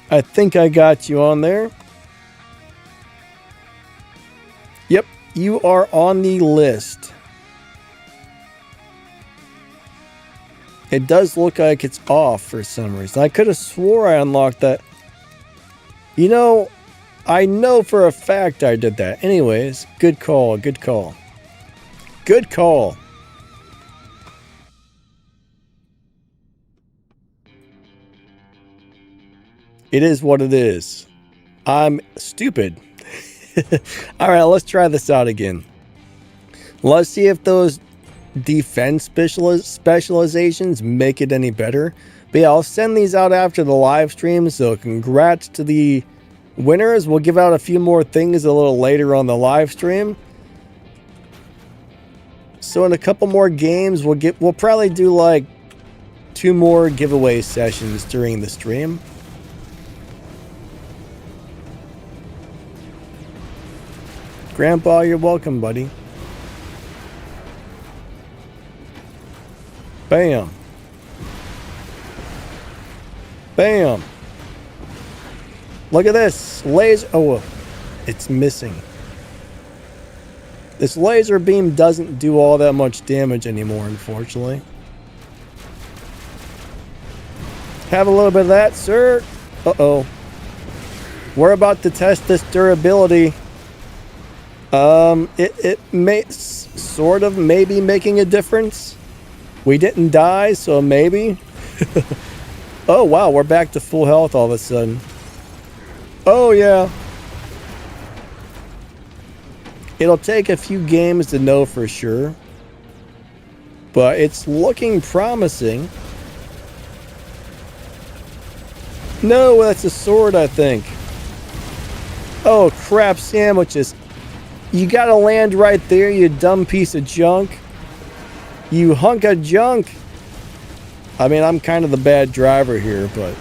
[SPEAKER 1] I think I got you on there. Yep, you are on the list. It does look like it's off for some reason. I could have swore I unlocked that. You know, I know for a fact I did that. Anyways, good call, good call. Good call. It is what it is. I'm stupid. All right, let's try this out again. Let's see if those defense specializations make it any better. But yeah, I'll send these out after the live stream. So congrats to the winners. We'll give out a few more things a little later on the live stream. So in a couple more games, we'll probably do like 2 more giveaway sessions during the stream. Grandpa, you're welcome, buddy. Bam. Bam. Look at this. Laser. Oh, it's missing. This laser beam doesn't do all that much damage anymore, unfortunately. Have a little bit of that, sir. Uh-oh. We're about to test this durability. It may sort of maybe making a difference. We didn't die, so maybe. Oh, wow, we're back to full health all of a sudden. Oh, yeah. It'll take a few games to know for sure. But it's looking promising. No, that's a sword, I think. Oh, crap sandwiches. You gotta land right there, you dumb piece of junk. You hunk of junk. I mean, I'm kind of the bad driver here, but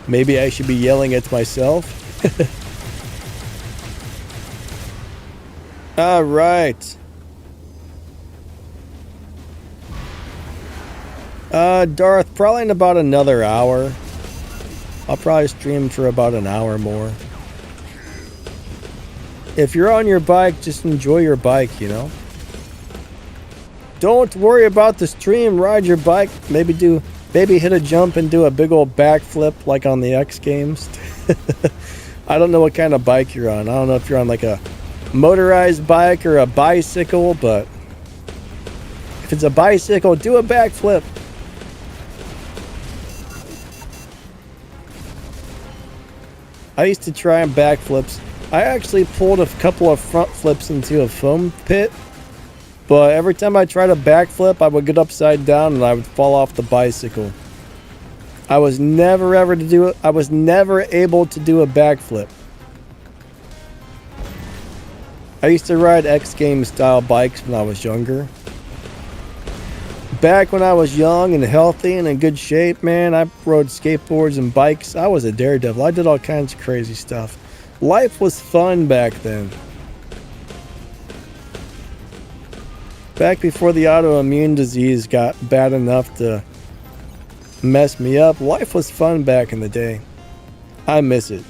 [SPEAKER 1] maybe I should be yelling at myself. All right. Darth, probably in about another hour. I'll probably stream for about an hour more. If you're on your bike, just enjoy your bike, you know? Don't worry about the stream. Ride your bike. Maybe hit a jump and do a big old backflip like on the X Games. I don't know what kind of bike you're on. I don't know if you're on like a motorized bike or a bicycle, but if it's a bicycle, do a backflip. I used to try and backflips. I actually pulled a couple of front flips into a foam pit, but every time I tried a backflip, I would get upside down and I would fall off the bicycle. I was never able to do a backflip. I used to ride X Games style bikes when I was younger. Back when I was young and healthy and in good shape, man, I rode skateboards and bikes. I was a daredevil. I did all kinds of crazy stuff. Life was fun back then. Back before the autoimmune disease got bad enough to mess me up, life was fun back in the day. I miss it.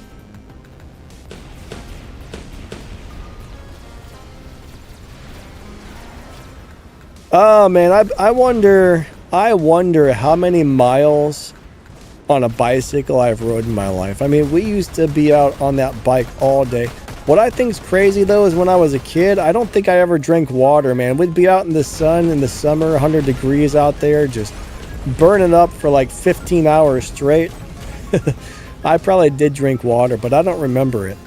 [SPEAKER 1] Oh man, I wonder how many miles on a bicycle I've rode in my life. I mean, we used to be out on that bike all day. What I think's crazy though is when I was a kid, I don't think I ever drank water, man. We'd be out in the sun in the summer, 100 degrees out there, just burning up for like 15 hours straight. I probably did drink water, but I don't remember it.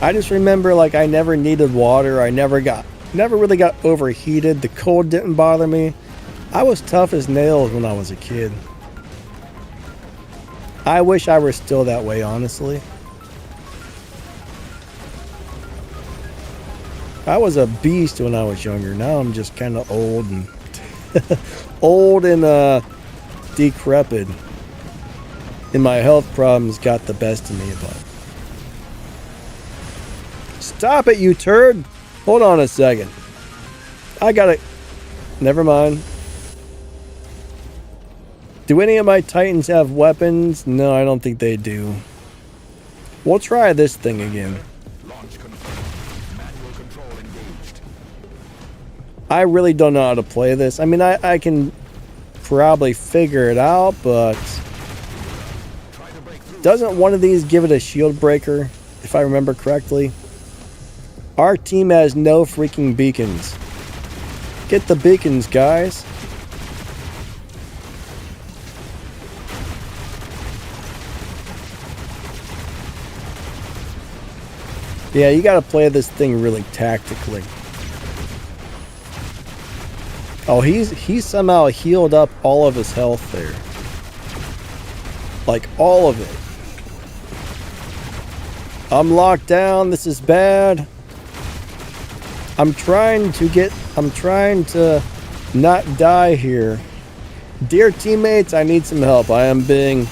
[SPEAKER 1] I just remember like I never needed water. I never really got overheated. The cold didn't bother me. I was tough as nails when I was a kid. I wish I were still that way, honestly. I was a beast when I was younger. Now I'm just kind of old and old and decrepit. And my health problems got the best of me, but stop it, you turd! Hold on a second. I gotta... Never mind. Do any of my Titans have weapons? No, I don't think they do. We'll try this thing again.
[SPEAKER 2] Launch confirmed. Manual control engaged.
[SPEAKER 1] I really don't know how to play this. I mean, I can probably figure it out, but... Doesn't one of these give it a shield breaker, if I remember correctly? Our team has no freaking beacons. Get the beacons, guys. Yeah, you gotta play this thing really tactically. Oh, he's somehow healed up all of his health there. Like, all of it. I'm locked down. This is bad. I'm trying to not die here. Dear teammates, I need some help. I am being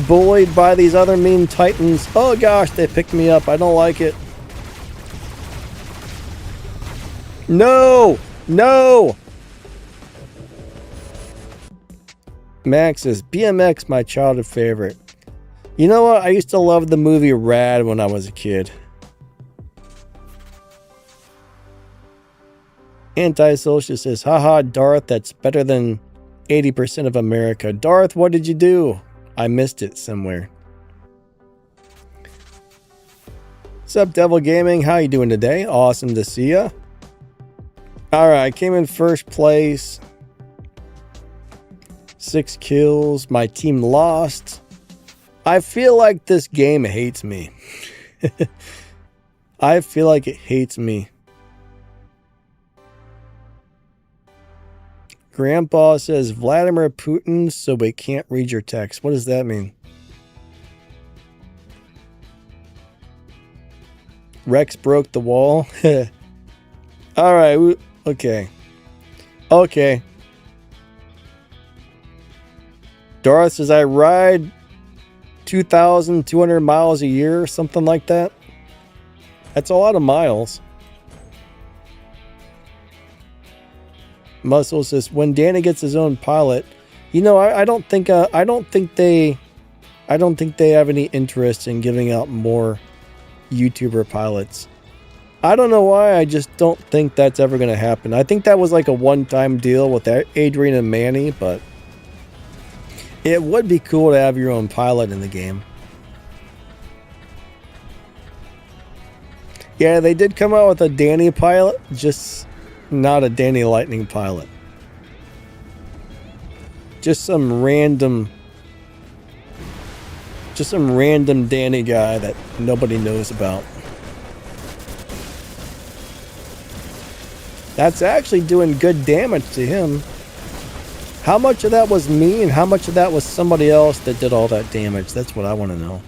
[SPEAKER 1] bullied by these other mean Titans. Oh gosh, they picked me up. I don't like it. No! No! Max says, BMX, my childhood favorite. You know what? I used to love the movie Rad when I was a kid. Anti-social says, haha, Darth, that's better than 80% of America. Darth, what did you do? I missed it somewhere. What's up, Devil Gaming? How you doing today? Awesome to see ya. Alright, I came in first place. 6 kills. My team lost. I feel like this game hates me. I feel like it hates me. Grandpa says, Vladimir Putin, so we can't read your text. What does that mean? Rex broke the wall. Alright, okay. Okay. Darth says, I ride 2,200 miles a year, something like that. That's a lot of miles. Muscle says, when Danny gets his own pilot, you know, I don't think they have any interest in giving out more YouTuber pilots. I don't know why. I just don't think that's ever going to happen. I think that was like a one-time deal with Adrian and Manny, but it would be cool to have your own pilot in the game. Yeah, they did come out with a Danny pilot, just not a Danny Lightning pilot. Just some random Danny guy that nobody knows about. That's actually doing good damage to him. How much of that was me and how much of that was somebody else that did all that damage? That's what I want to know.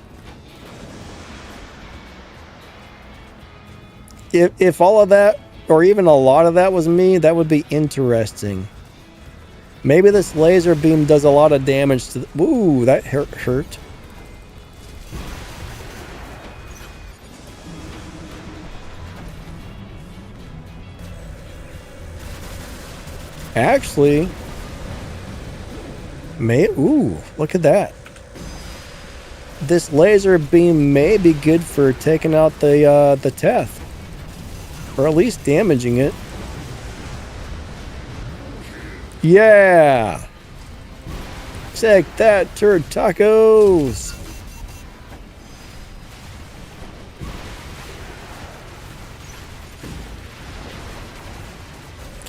[SPEAKER 1] If all of that, or even a lot of that was me, that would be interesting. Maybe this laser beam does a lot of damage to the... Ooh, that hurt. Actually... ooh, look at that. this laser beam may be good for taking out the Teth. Or at least damaging it. Yeah! Take that, turd tacos!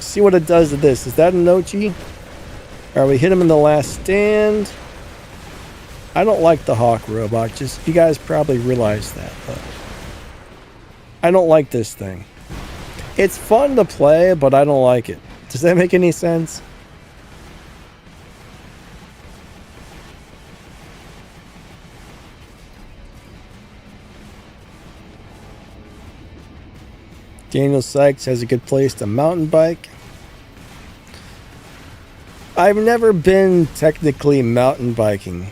[SPEAKER 1] See what it does to this. Is that an Ochi? Alright, we hit him in the last stand. I don't like the Hawk robot. Just, you guys probably realize that, but I don't like this thing. It's fun to play, but I don't like it. Does that make any sense? Daniel Sykes has a good place to mountain bike. I've never been technically mountain biking.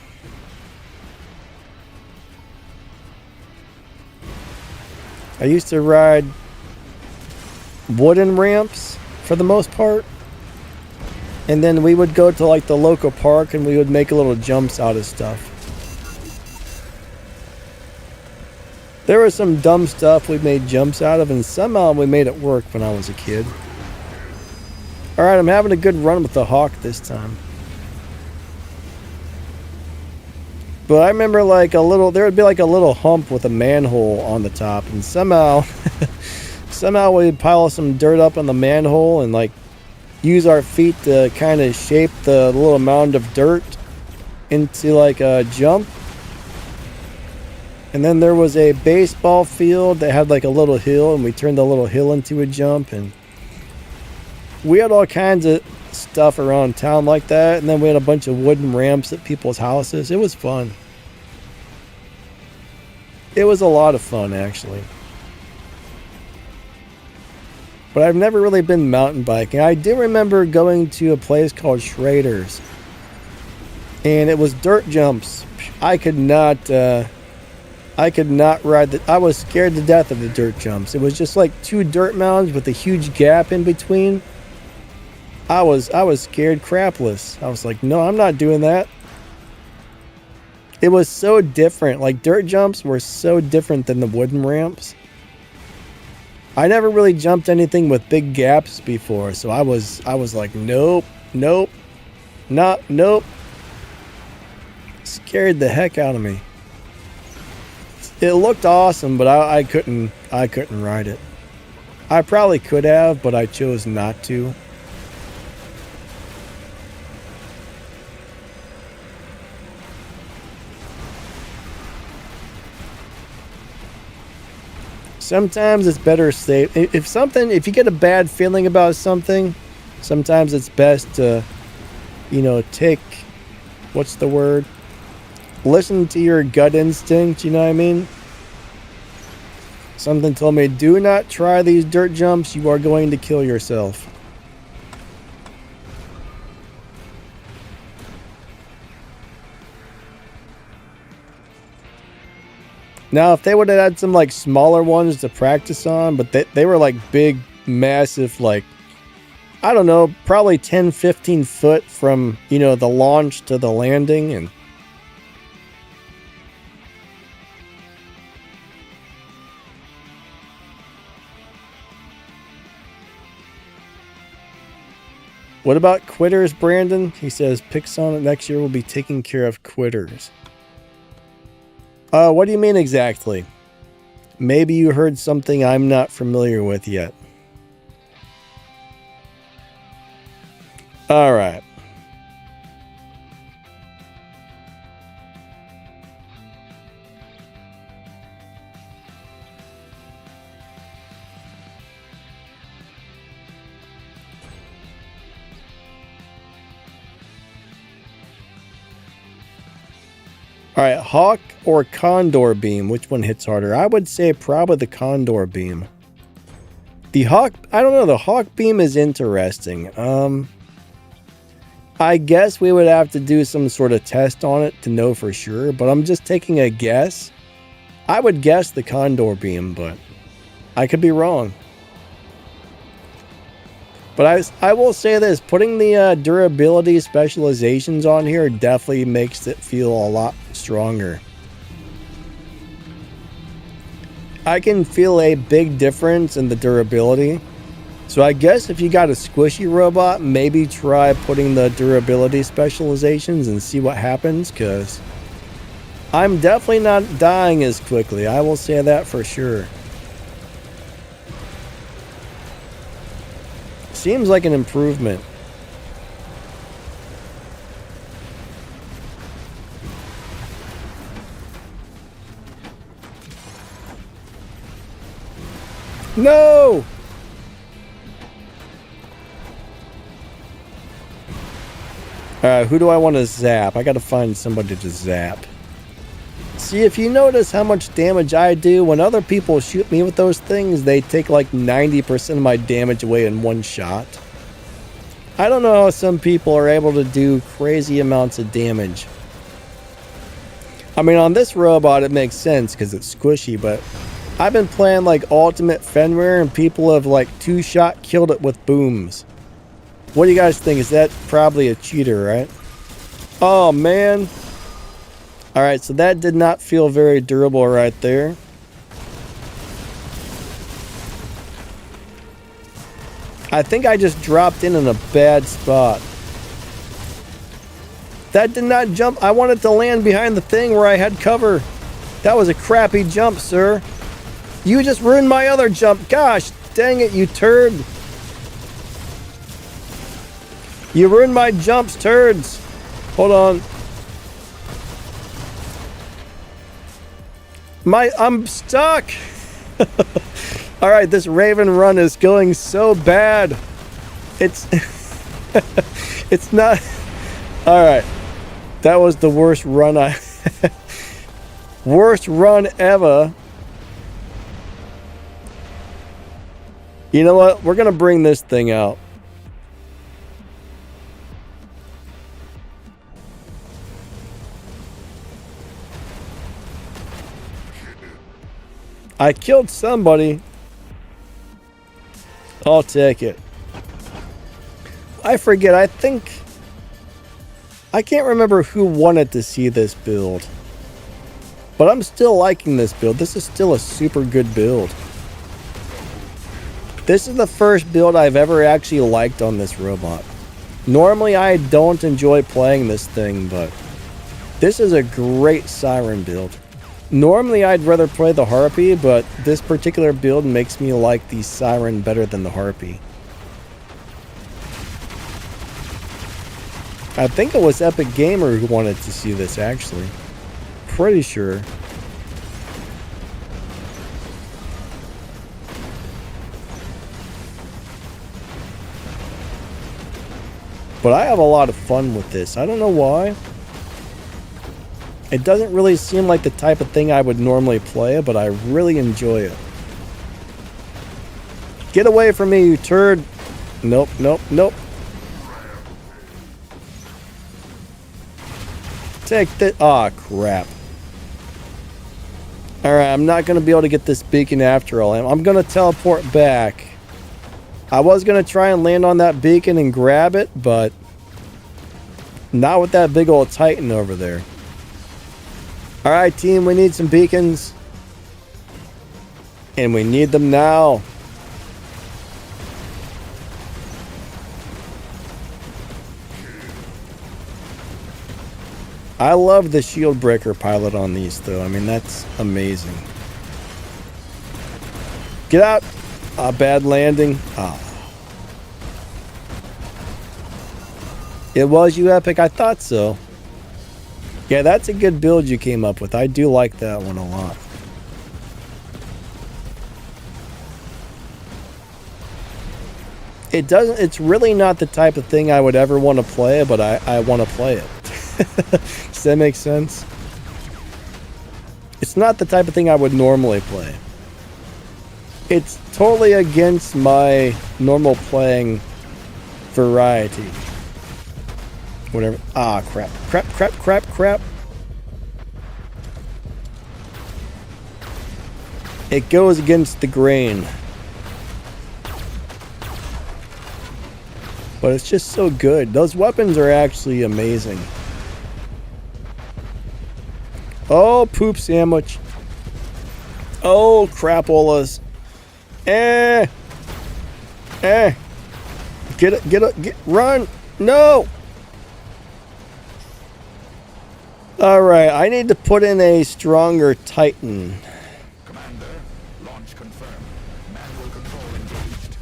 [SPEAKER 1] I used to ride wooden ramps for the most part. And then we would go to like the local park and we would make little jumps out of stuff. There was some dumb stuff we made jumps out of, and somehow we made it work when I was a kid. Alright, I'm having a good run with the Hawk this time. But I remember like there would be like a little hump with a manhole on the top, and somehow we'd pile some dirt up on the manhole and like use our feet to kind of shape the little mound of dirt into like a jump. And then there was a baseball field that had like a little hill, and we turned the little hill into a jump, and we had all kinds of stuff around town like that. And then we had a bunch of wooden ramps at people's houses. It was fun. It was a lot of fun, actually. But I've never really been mountain biking. I do remember going to a place called Schrader's, and it was dirt jumps. I could not ride the. I was scared to death of the dirt jumps. It was just like two dirt mounds with a huge gap in between. I was scared crapless. I was like, no, I'm not doing that. It was so different. Like, dirt jumps were so different than the wooden ramps. I never really jumped anything with big gaps before, so I was like, nope. Scared the heck out of me. It looked awesome, but I couldn't ride it. I probably could have, but I chose not to. Sometimes it's better safe. If you get a bad feeling about something, sometimes it's best to, take, what's the word? Listen to your gut instinct, you know what I mean? Something told me, do not try these dirt jumps, you are going to kill yourself. Now, if they would have had some like smaller ones to practice on, but they were like big, massive, like, I don't know, probably 10, 15 foot from, the launch to the landing. And what about quitters, Brandon? He says Pixonic next year will be taking care of quitters. What do you mean exactly? Maybe you heard something I'm not familiar with yet. Alright. Alright, Hawk or Condor Beam? Which one hits harder? I would say probably the Condor Beam. The Hawk, I don't know, the Hawk Beam is interesting. I guess we would have to do some sort of test on it to know for sure, but I'm just taking a guess. I would guess the Condor Beam, but I could be wrong. But I will say this, putting the durability specializations on here definitely makes it feel a lot stronger. I can feel a big difference in the durability. So I guess if you got a squishy robot, maybe try putting the durability specializations and see what happens, because I'm definitely not dying as quickly. I will say that for sure. Seems like an improvement. No! Alright, who do I want to zap? I gotta find somebody to zap. See, if you notice how much damage I do, when other people shoot me with those things, they take like 90% of my damage away in one shot. I don't know how some people are able to do crazy amounts of damage. I mean, on this robot it makes sense because it's squishy, but I've been playing like Ultimate Fenrir and people have like 2-shot killed it with booms. What do you guys think? Is that probably a cheater, right? Oh man. Alright, so that did not feel very durable right there. I think I just dropped in a bad spot. That did not jump. I wanted to land behind the thing where I had cover. That was a crappy jump, sir. You just ruined my other jump. Gosh, dang it, you turd. You ruined my jumps, turds. Hold on. I'm stuck. All right, this Raven run is going so bad. It's it's not. All right, that was the worst run worst run ever. You know what? We're gonna bring this thing out. I killed somebody. I'll take it. I forget. I can't remember who wanted to see this build. But I'm still liking this build. This is still a super good build. This is the first build I've ever actually liked on this robot. Normally I don't enjoy playing this thing, but this is a great Siren build. Normally I'd rather play the Harpy, but this particular build makes me like the Siren better than the Harpy. I think it was Epic Gamer who wanted to see this, actually. Pretty sure. But I have a lot of fun with this. I don't know why. It doesn't really seem like the type of thing I would normally play, but I really enjoy it. Get away from me, you turd. Nope, nope, nope. Take that. Aw, crap. Alright, I'm not going to be able to get this beacon after all. I'm going to teleport back. I was going to try and land on that beacon and grab it, but not with that big old Titan over there. Alright, team, we need some beacons. And we need them now. I love the shield breaker pilot on these, though. I mean, that's amazing. Get out! A bad landing. Ah. It was you, Epic. I thought so. Yeah, that's a good build you came up with. I do like that one a lot. It's really not the type of thing I would ever want to play, but I want to play it. Does that make sense? It's not the type of thing I would normally play. It's totally against my normal playing variety. Whatever. Ah, crap. Crap, crap, crap, crap. It goes against the grain. But it's just so good. Those weapons are actually amazing. Oh, poop sandwich. Oh, crapolas. Eh. Eh. Run. No. Alright, I need to put in a stronger Titan.
[SPEAKER 2] Commander, launch confirmed. Manual control engaged.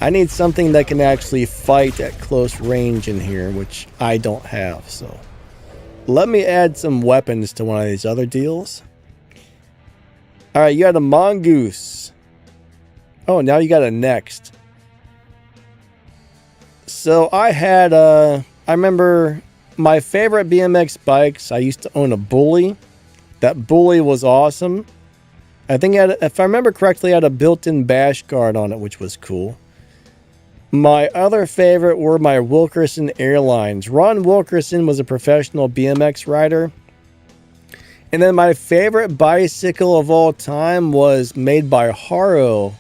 [SPEAKER 1] I need something that can actually fight at close range in here, which I don't have, so. Let me add some weapons to one of these other deals. Alright, you got a mongoose. Oh, now you got a next. So I had I remember my favorite BMX bikes, I used to own a Bully. That Bully was awesome. I think if I remember correctly, it had a built-in bash guard on it, which was cool. My other favorite were my Wilkerson Airlines. Ron Wilkerson was a professional BMX rider. And then my favorite bicycle of all time was made by Haro.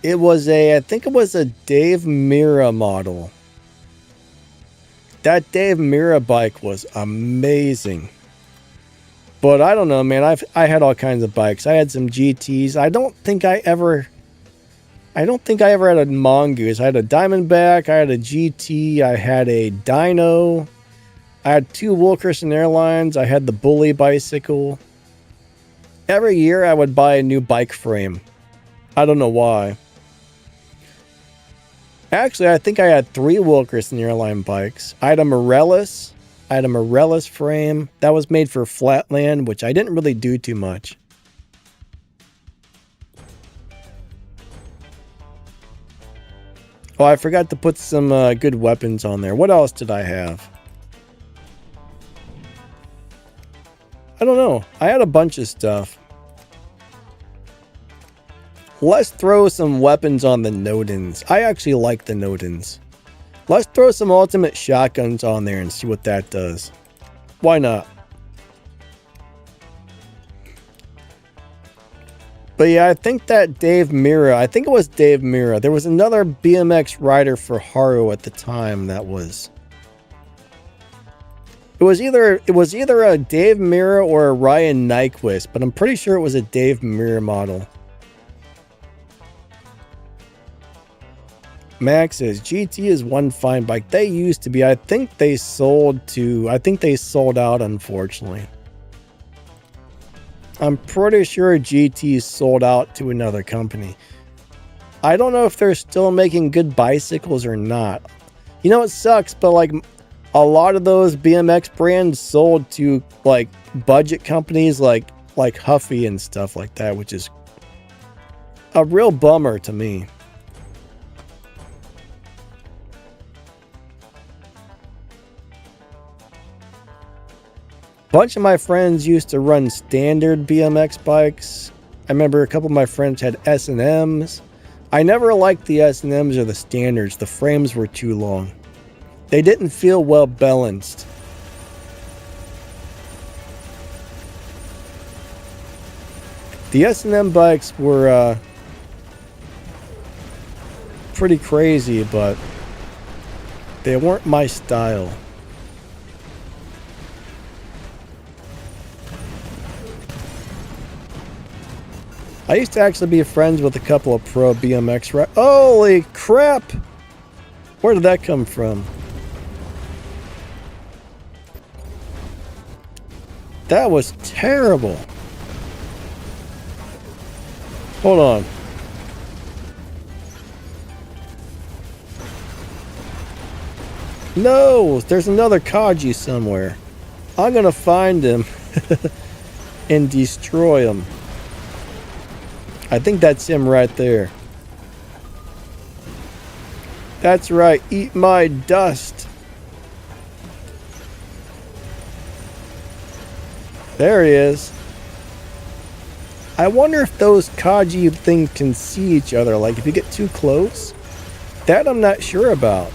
[SPEAKER 1] It was I think it was a Dave Mira model. That Dave Mira bike was amazing. But I don't know, man. I had all kinds of bikes. I had some GTs. I don't think I ever had a mongoose. I had a Diamondback. I had a GT. I had a Dyno. I had 2 Wilkerson Airlines. I had the Bully bicycle. Every year I would buy a new bike frame. I don't know why. Actually, I think I had 3 Wilkerson Airline bikes. I had a Morellis. I had a Morellis frame. That was made for flatland, which I didn't really do too much. Oh, I forgot to put some good weapons on there. What else did I have? I don't know. I had a bunch of stuff. Let's throw some weapons on the Nodens. I actually like the Nodens. Let's throw some ultimate shotguns on there and see what that does. Why not? But yeah, I think that Dave Mira, I think it was Dave Mira. There was another BMX rider for Haro at the time that was... It was either a Dave Mira or a Ryan Nyquist, but I'm pretty sure it was a Dave Mira model. Max says GT is one fine bike. They used to be. I think they sold out, unfortunately. I'm pretty sure GT sold out to another company. I don't know if they're still making good bicycles or not. You know, it sucks, but like a lot of those BMX brands sold to like budget companies like Huffy and stuff like that, which is a real bummer to me. Bunch of my friends used to run standard BMX bikes. I remember a couple of my friends had S&Ms. I never liked the S&Ms or the standards. The frames were too long. They didn't feel well balanced. The S&M bikes were pretty crazy, but they weren't my style. I used to actually be friends with a couple of pro BMX riders. Holy crap! Where did that come from? That was terrible. Hold on. No! There's another Kaji somewhere. I'm gonna find him and destroy him. I think that's him right there. That's right. Eat my dust. There he is. I wonder if those Kaji things can see each other. Like if you get too close. That I'm not sure about.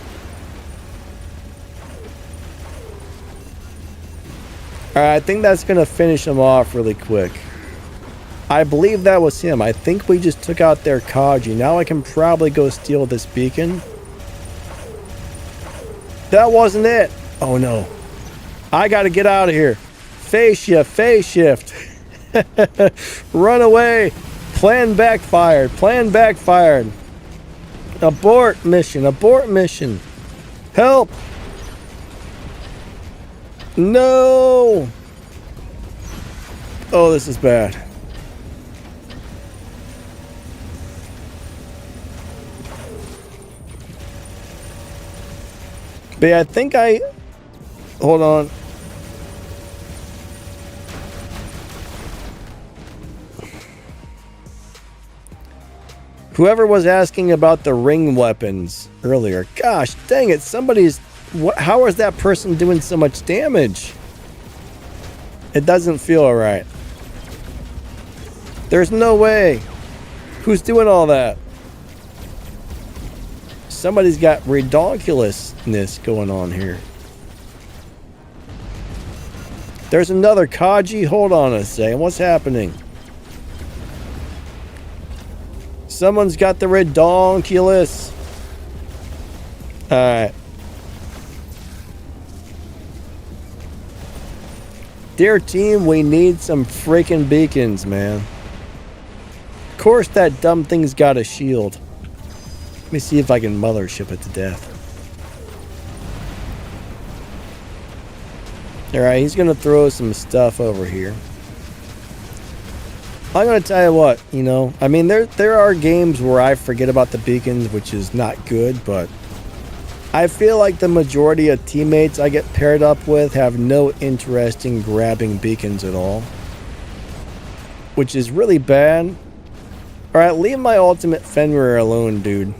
[SPEAKER 1] Alright, I think that's going to finish him off really quick. I believe that was him. I think we just took out their Kaji. Now I can probably go steal this beacon. That wasn't it. Oh no. I got to get out of here. Phase shift, phase shift. Run away. Plan backfired, plan backfired. Abort mission, abort mission. Help. No. Oh, this is bad. But yeah, I think hold on. Whoever was asking about the ring weapons earlier, gosh dang it, how is that person doing so much damage? It doesn't feel right. There's no way. Who's doing all that? Somebody's got redonkulousness going on here. There's another Kaji. Hold on a second. What's happening? Someone's got the redonkulous. Alright. Dear team, we need some freaking beacons, man. Of course that dumb thing's got a shield. Let me see if I can mothership it to death. Alright, he's gonna throw some stuff over here. I'm gonna tell you what, you know, I mean there are games where I forget about the beacons, which is not good, but I feel like the majority of teammates I get paired up with have no interest in grabbing beacons at all, which is really bad. Alright, leave my ultimate Fenrir alone, dude.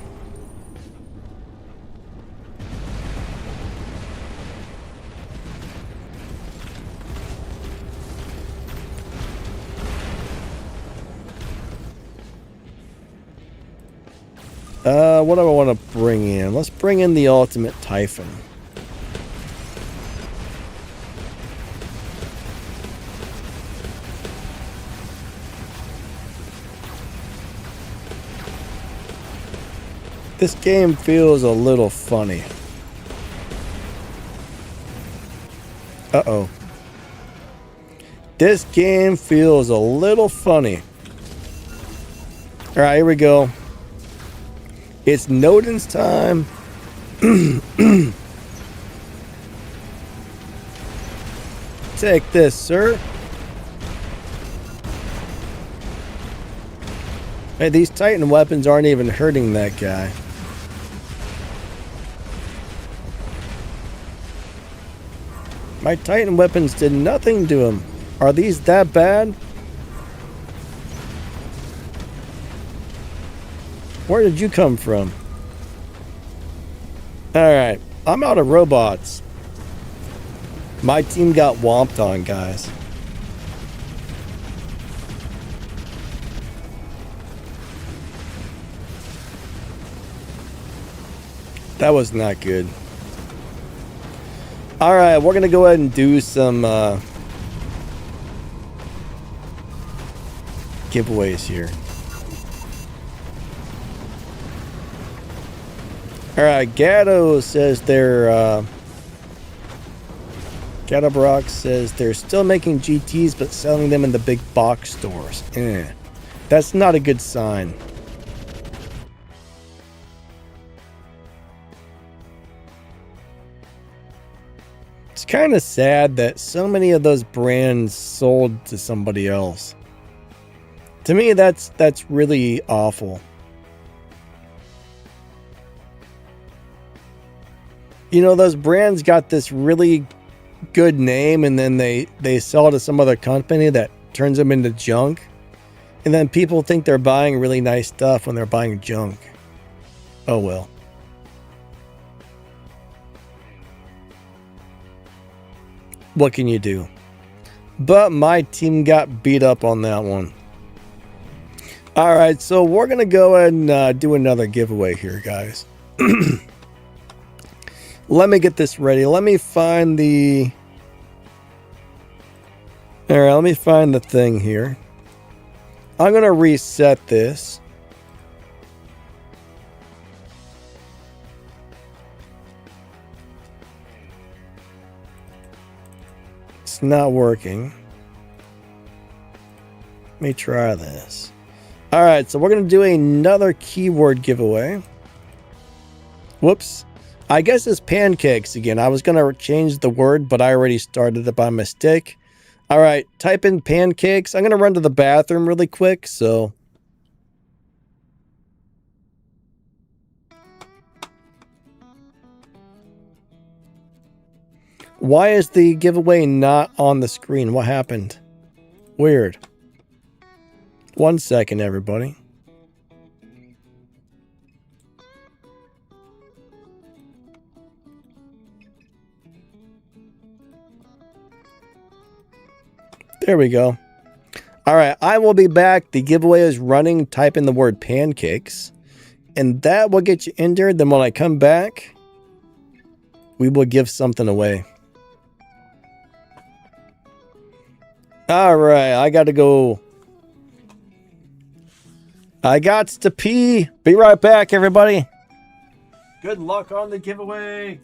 [SPEAKER 1] What do I want to bring in? Let's bring in the ultimate Typhon. This game feels a little funny. Uh-oh. This game feels a little funny. Alright, here we go. It's Nodin's time. Take this, sir. Hey, these Titan weapons aren't even hurting that guy. My Titan weapons did nothing to him. Are these that bad? Where did you come from? Alright, I'm out of robots. My team got whomped on, guys. That was not good. Alright, we're gonna go ahead and do some giveaways here. Alright, Gatto says they're Gatto Brock says they're still making GTs but selling them in the big box stores. That's not a good sign. It's kind of sad that so many of those brands sold to somebody else. To me, that's really awful. You know, those brands got this really good name and then they sell to some other company that turns them into junk. And then people think they're buying really nice stuff when they're buying junk. Oh well. What can you do? But my team got beat up on that one. Alright, so we're going to go ahead and do another giveaway here, guys. Let me get this ready. Let me find the... Alright, let me find the thing here. I'm going to reset this. It's not working. Let me try this. All right, so we're going to do another keyword giveaway. Whoops. I guess it's pancakes again. I was going to change the word, but I already started it by mistake. All right, type in pancakes. I'm going to run to the bathroom really quick, so... Why is the giveaway not on the screen? What happened? Weird. 1 second, everybody. There we go. All right, I will be back. The giveaway is running. Type in the word pancakes, and that will get you entered. Then when I come back, we will give something away. All right, I got to go. I got to pee. Be right back, everybody. Good luck on the giveaway.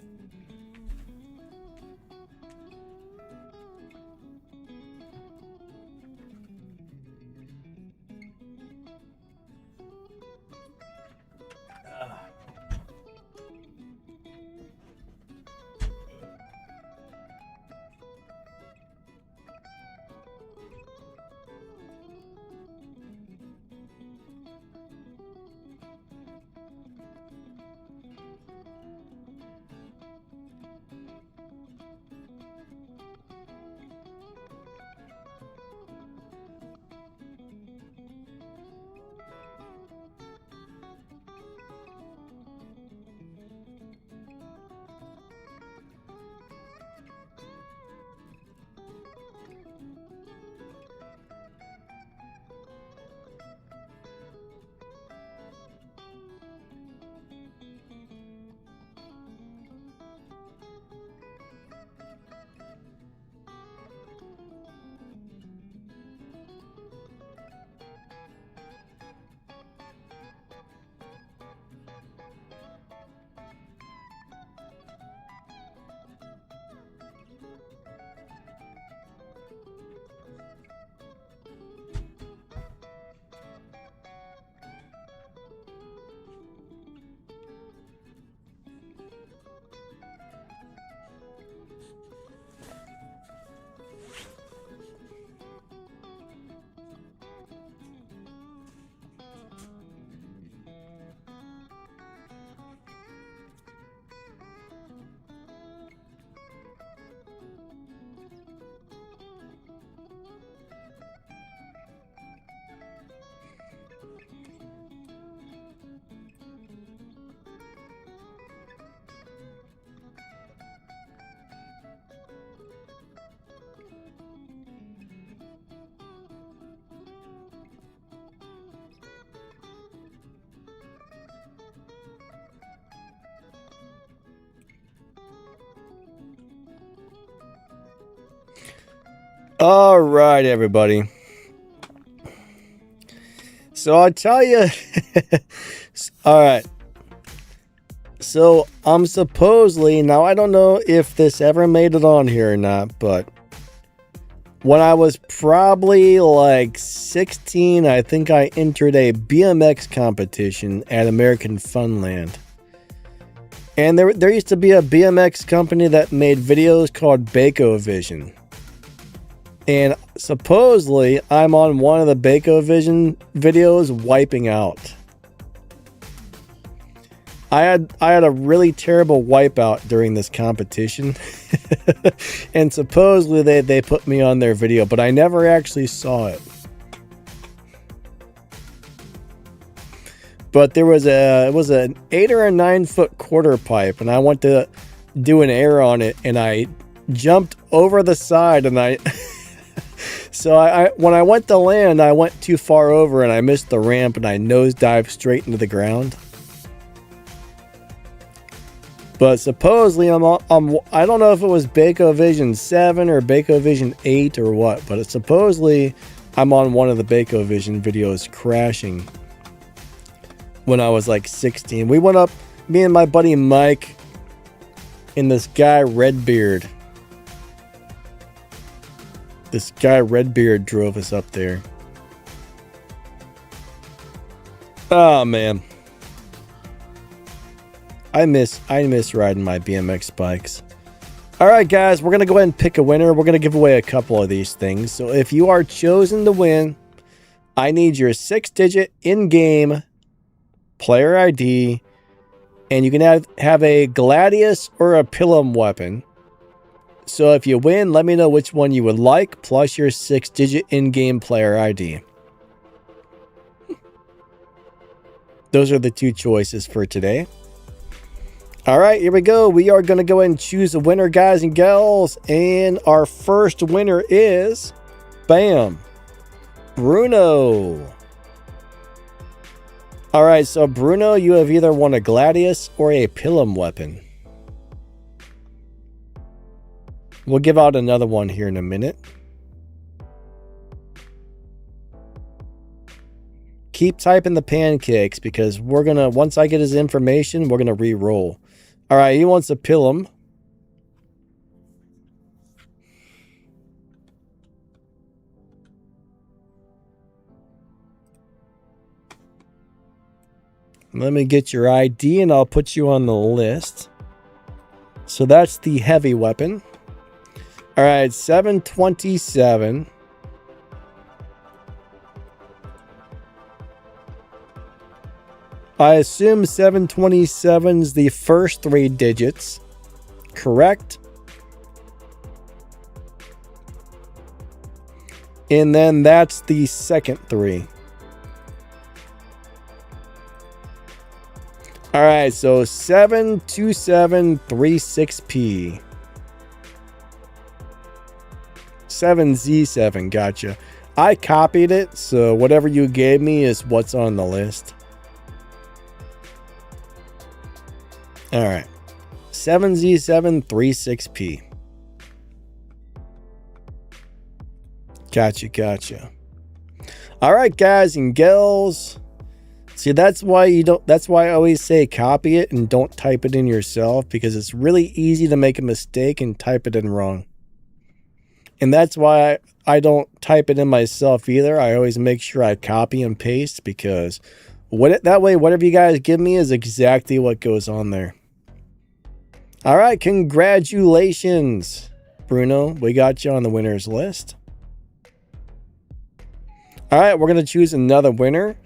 [SPEAKER 1] All right, everybody. So I'll tell you. All right. So I'm supposedly, now I don't know if this ever made it on here or not, but when I was probably like 16, I think I entered a BMX competition at American Funland. And there used to be a BMX company that made videos called Baco Vision. And supposedly, I'm on one of the Baco Vision videos wiping out. I had a really terrible wipeout during this competition. And supposedly they put me on their video, but I never actually saw it. But it was an 8 or a 9 foot quarter pipe, and I went to do an air on it, and I jumped over the side, and So when I went to land, I went too far over and I missed the ramp and I nosedived straight into the ground. But supposedly I don't know if it was Baco Vision 7 or Baco Vision 8 or what, but supposedly I'm on one of the Baco Vision videos crashing when I was like 16. We went up, me and my buddy Mike, and this guy Redbeard. This guy Redbeard drove us up there. Oh man. I miss riding my BMX bikes. Alright guys, we're going to go ahead and pick a winner. We're going to give away a couple of these things. So if you are chosen to win, I need your 6-digit in-game player ID. And you can have a Gladius or a Pilum weapon. So if you win, let me know which one you would like, plus your 6-digit in-game player ID. Those are the two choices for today. All right, here we go. We are going to go ahead and choose a winner, guys and gals. And our first winner is, bam, Bruno. All right, so Bruno, you have either won a Gladius or a Pilum weapon. We'll give out another one here in a minute. Keep typing the pancakes because we're going to, once I get his information, we're going to re-roll. All right, he wants a Pilum. Let me get your ID and I'll put you on the list. So that's the heavy weapon. All right, 727. I assume 727 is the first 3 digits. Correct? And then that's the second 3. All right, so 72736P. 7Z7, gotcha. I copied it, so whatever you gave me is what's on the list. All right, 7Z736P. Gotcha. All right, guys and gals. See, that's why I always say copy it and don't type it in yourself, because it's really easy to make a mistake and type it in wrong. And that's why I don't type it in myself either. I always make sure I copy and paste, because that way whatever you guys give me is exactly what goes on there. All right, congratulations, Bruno. We got you on the winners list. All right, we're going to choose another winner.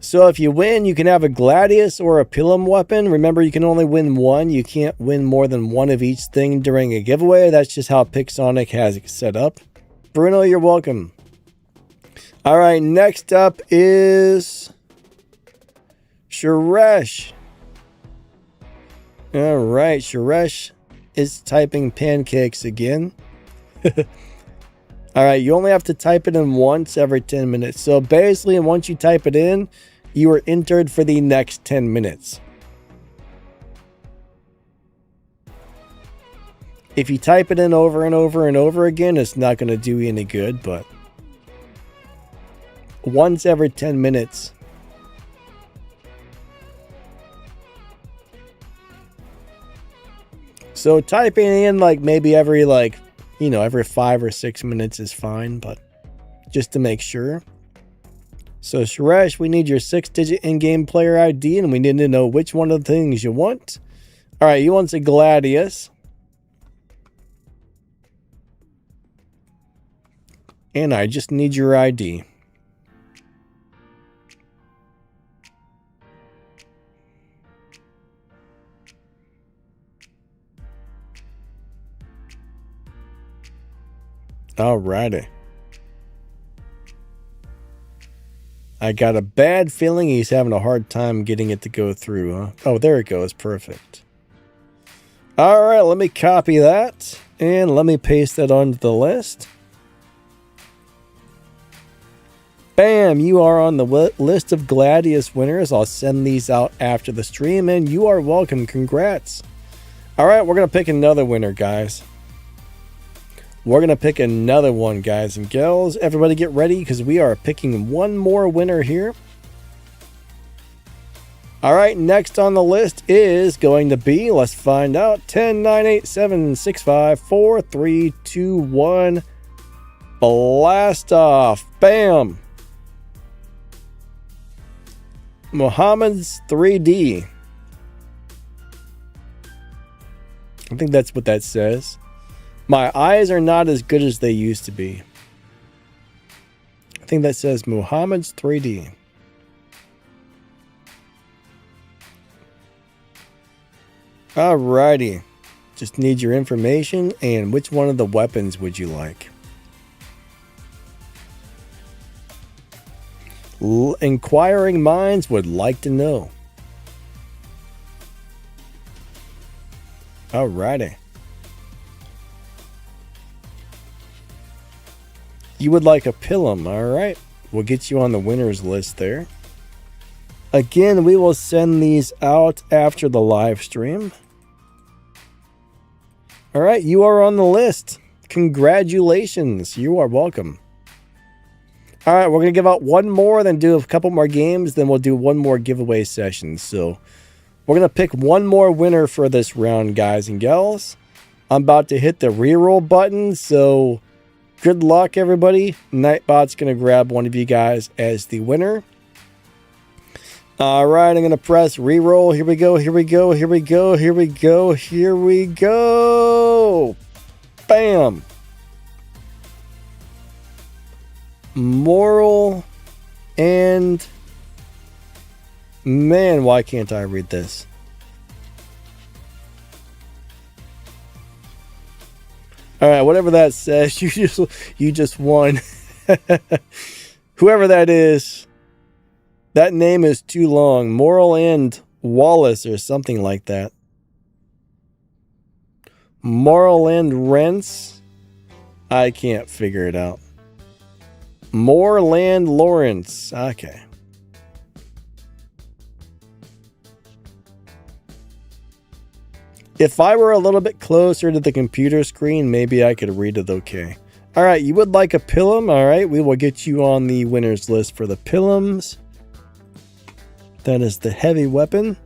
[SPEAKER 1] So if you win, you can have a Gladius or a Pilum weapon. Remember, you can only win one. You can't win more than one of each thing during a giveaway. That's just how Pixonic has it set up. Bruno, you're welcome. All right, next up is Suresh. All right, Suresh is typing pancakes again. All right, you only have to type it in once every 10 minutes. So basically, once you type it in, you are entered for the next 10 minutes. If you type it in over and over and over again, it's not going to do you any good, but once every 10 minutes. So typing in maybe every every 5 or 6 minutes is fine, but just to make sure. So Suresh, we need your 6-digit in-game player ID, and we need to know which one of the things you want. All right, you want a Gladius. And I just need your ID. Alrighty. I got a bad feeling he's having a hard time getting it to go through, huh? Oh, there it goes. Perfect. All right, let me copy that and let me paste that onto the list. Bam, you are on the list of Gladius winners. I'll send these out after the stream, and you are welcome. Congrats. All right, we're going to pick another winner, guys. We're going to pick another one, guys and gals. Everybody get ready, because we are picking one more winner here. All right, next on the list is going to be, let's find out, 10, 9, 8, 7, 6, 5, 4, 3, 2, 1. Blast off. Bam. Muhammad's 3D. I think that's what that says. My eyes are not as good as they used to be. I think that says Muhammad's 3D. Alrighty. Just need your information and which one of the weapons would you like? Inquiring minds would like to know. Alrighty. You would like a Pilum, alright. We'll get you on the winners list there. Again, we will send these out after the live stream. Alright, you are on the list. Congratulations. You are welcome. Alright, we're going to give out one more, then do a couple more games, then we'll do one more giveaway session. So, we're going to pick one more winner for this round, guys and gals. I'm about to hit the reroll button, so good luck, everybody. Nightbot's going to grab one of you guys as the winner. Alright, I'm going to press reroll. Here we go, here we go, here we go, here we go, here we go. Bam. Moral and... Man, why can't I read this? Alright, whatever that says, you just won. Whoever that is, that name is too long. Moral and Wallace or something like that. Moral and Rents? I can't figure it out. Moreland Lawrence. Okay. If I were a little bit closer to the computer screen, maybe I could read it okay. Alright, you would like a Pilum? Alright, we will get you on the winners list for the Pilums. That is the heavy weapon.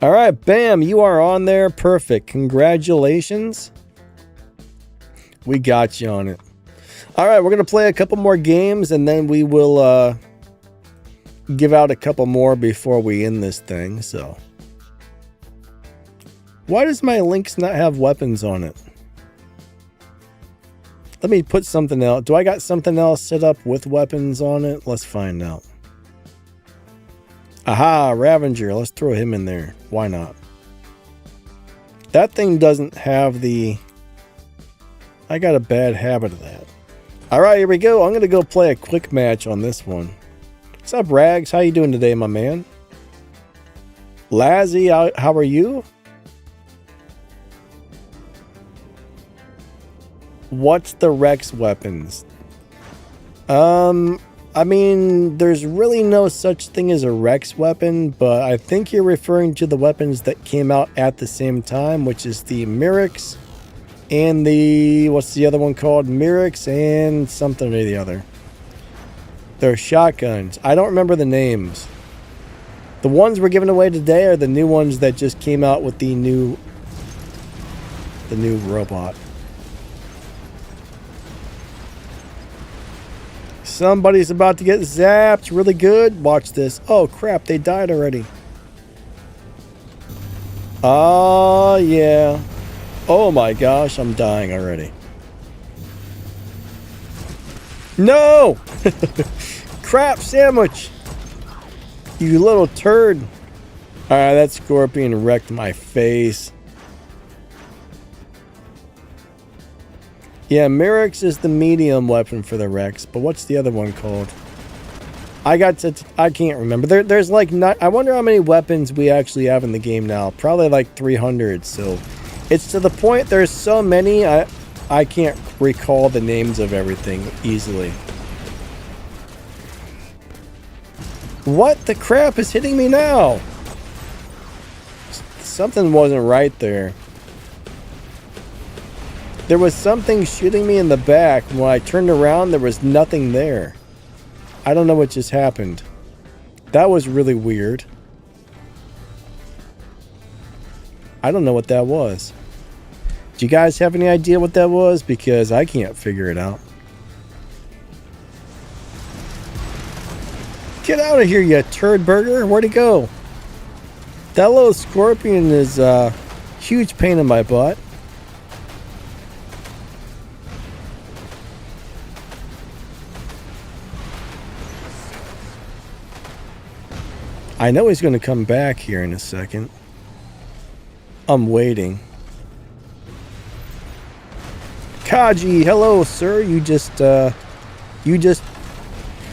[SPEAKER 1] Alright, bam, you are on there. Perfect. Congratulations. We got you on it. Alright, we're going to play a couple more games and then we will give out a couple more before we end this thing. So, why does my Lynx not have weapons on it? Let me put something else. Do I got something else set up with weapons on it? Let's find out. Aha, Ravager. Let's throw him in there. Why not? That thing doesn't have the... I got a bad habit of that. Alright, here we go. I'm going to go play a quick match on this one. What's up, Rags? How you doing today, my man? Lazzy, how are you? What's the Rex weapons? I mean, there's really no such thing as a Rex weapon, but I think you're referring to the weapons that came out at the same time, which is the Myrix and the, what's the other one called? Myrix and something or the other. They're shotguns. I don't remember the names. The ones we're giving away today are the new ones that just came out with the new robot. Somebody's about to get zapped really good. Watch this. Oh crap, they died already. Oh yeah. Oh my gosh, I'm dying already. No! Crap sandwich! You little turd. Alright, that scorpion wrecked my face. Yeah, Myrix is the medium weapon for the Rex, but what's the other one called? I can't remember. There's like I wonder how many weapons we actually have in the game now. Probably like 300, so it's to the point there's so many I can't recall the names of everything easily. What the crap is hitting me now? Something wasn't right there. There was something shooting me in the back. When I turned around, there was nothing there. I don't know what just happened. That was really weird. I don't know what that was. Do you guys have any idea what that was? Because I can't figure it out. Get out of here, you turd burger. Where'd he go? That little scorpion is a huge pain in my butt. I know he's going to come back here in a second. I'm waiting. Kaji, hello, sir. You just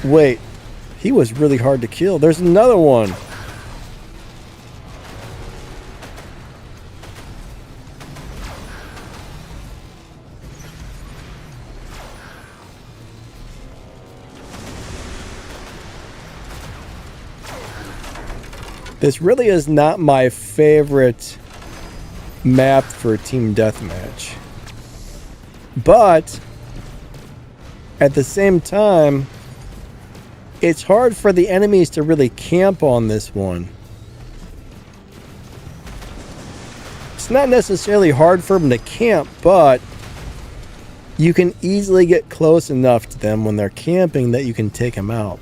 [SPEAKER 1] wait. He was really hard to kill. There's another one. This really is not my favorite map for team deathmatch. But at the same time, it's hard for the enemies to really camp on this one. It's not necessarily hard for them to camp, but you can easily get close enough to them when they're camping that you can take them out.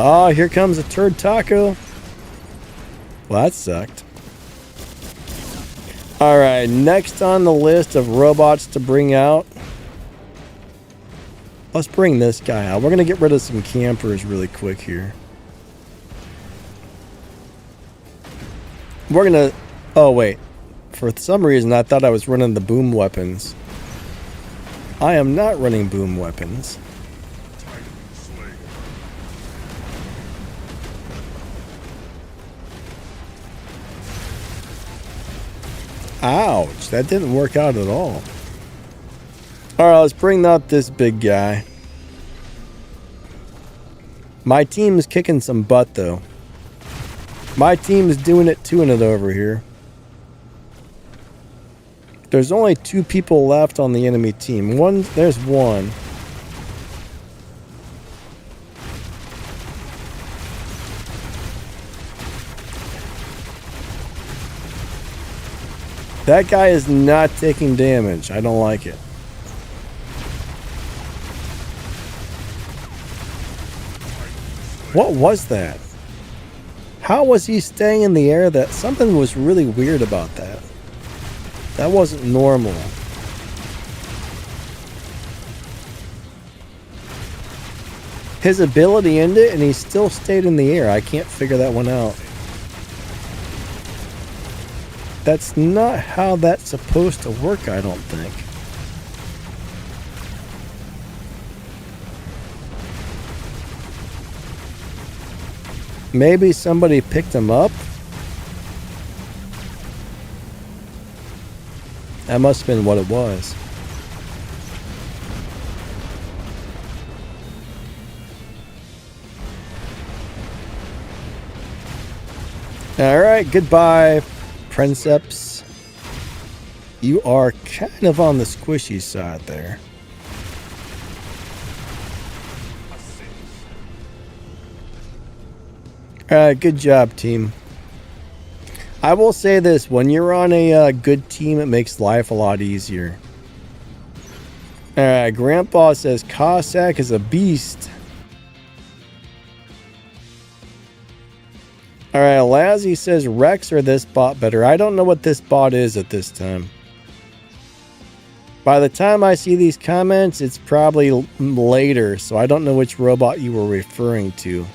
[SPEAKER 1] Oh, here comes a turd taco. Well, that sucked. Alright, next on the list of robots to bring out. Let's bring this guy out. We're going to get rid of some campers really quick here. We're going to... Oh, wait. For some reason, I thought I was running the boom weapons. I am not running boom weapons. Ouch, that didn't work out at all. Alright, let's bring out this big guy. My team's kicking some butt, though. My team's doing it over here. There's only 2 people left on the enemy team. There's one. That guy is not taking damage. I don't like it. What was that? How was he staying in the air? That something was really weird about that. That wasn't normal. His ability ended and he still stayed in the air. I can't figure that one out. That's not how that's supposed to work, I don't think. Maybe somebody picked him up? That must have been what it was. Alright, goodbye, Princeps. You are kind of on the squishy side there. Alright, good job, team. I will say this, when you're on a good team, it makes life a lot easier. Alright, Grandpa says Cossack is a beast. Alright, Lazzy says Rex or this bot better. I don't know what this bot is at this time. By the time I see these comments, it's probably later, so I don't know which robot you were referring to.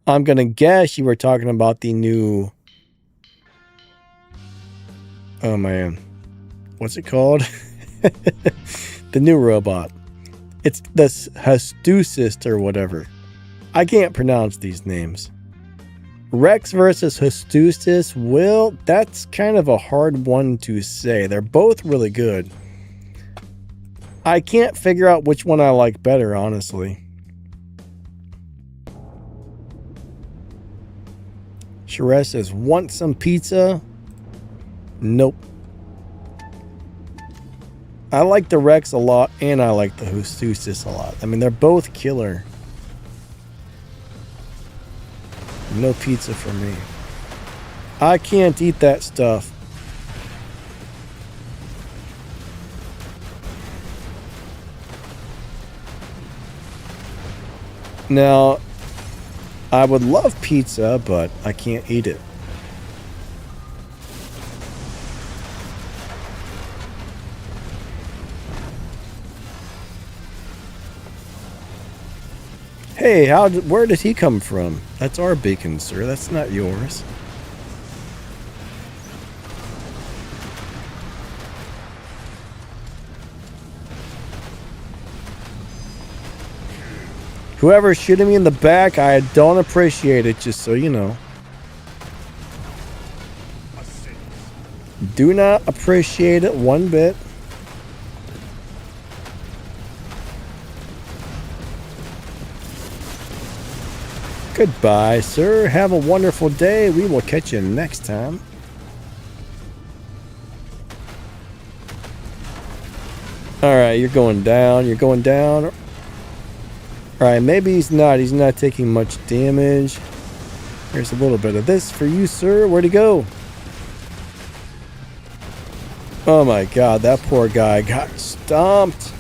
[SPEAKER 1] I'm gonna guess you were talking about the new... Oh man. What's it called? The new robot. It's the Hastusis or whatever. I can't pronounce these names. Rex versus Hastusis. Well, that's kind of a hard one to say. They're both really good. I can't figure out which one I like better, honestly. Sherez says, want some pizza? Nope. I like the Rex a lot, and I like the Hustus a lot. I mean, they're both killer. No pizza for me. I can't eat that stuff. Now, I would love pizza, but I can't eat it. Hey, where did he come from? That's our beacon, sir. That's not yours. Whoever's shooting me in the back, I don't appreciate it, just so you know. Do not appreciate it one bit. Goodbye, sir. Have a wonderful day. We will catch you next time. Alright, you're going down. You're going down. Alright, maybe he's not. He's not taking much damage. Here's a little bit of this for you, sir. Where'd he go? Oh my god, that poor guy got stomped.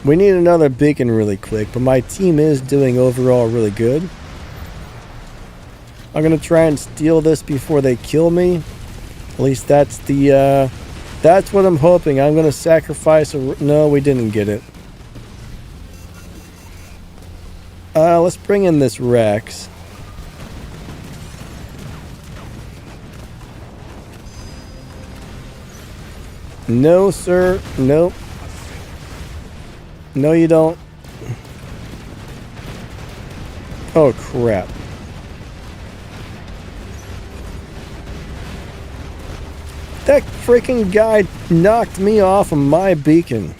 [SPEAKER 1] We need another beacon really quick, but my team is doing overall really good. I'm gonna try and steal this before they kill me. At least that's the, that's what I'm hoping. I'm gonna sacrifice a... No, we didn't get it. Let's bring in this Rex. No, sir. Nope. No, you don't. Oh, crap. That freaking guy knocked me off of my beacon.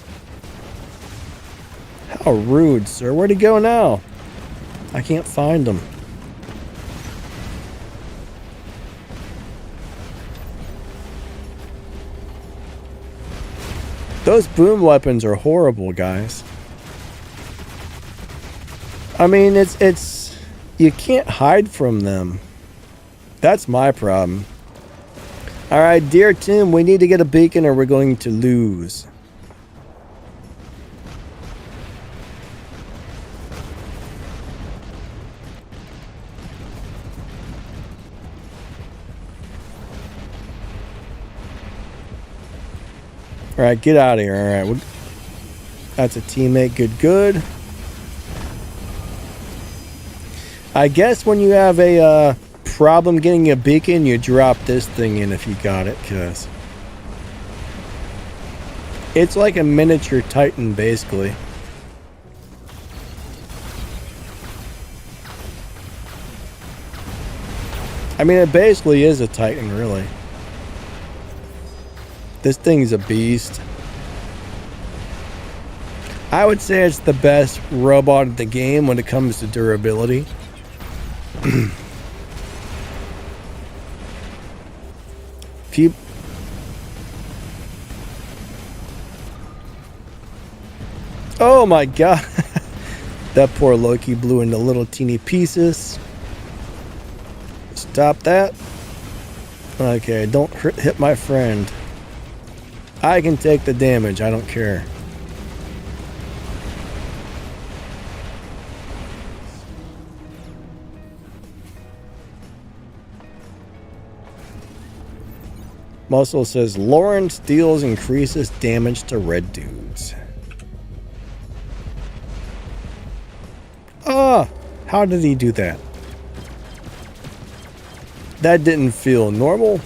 [SPEAKER 1] How rude, sir. Where'd he go now? I can't find him. Those boom weapons are horrible, guys. I mean, it's you can't hide from them. That's my problem. Alright, dear Tim, we need to get a beacon or we're going to lose. Alright, get out of here. Alright, that's a teammate. Good, good. I guess when you have a problem getting a beacon, you drop this thing in if you got it, because it's like a miniature Titan, basically. I mean, it basically is a Titan, really. This thing's a beast. I would say it's the best robot in the game when it comes to durability. Oh my god. That poor Loki blew into little teeny pieces. Stop that. Okay, don't hit my friend. I can take the damage, I don't care. Muscle says Lawrence deals increases damage to red dudes. Ah, how did he do that? That didn't feel normal.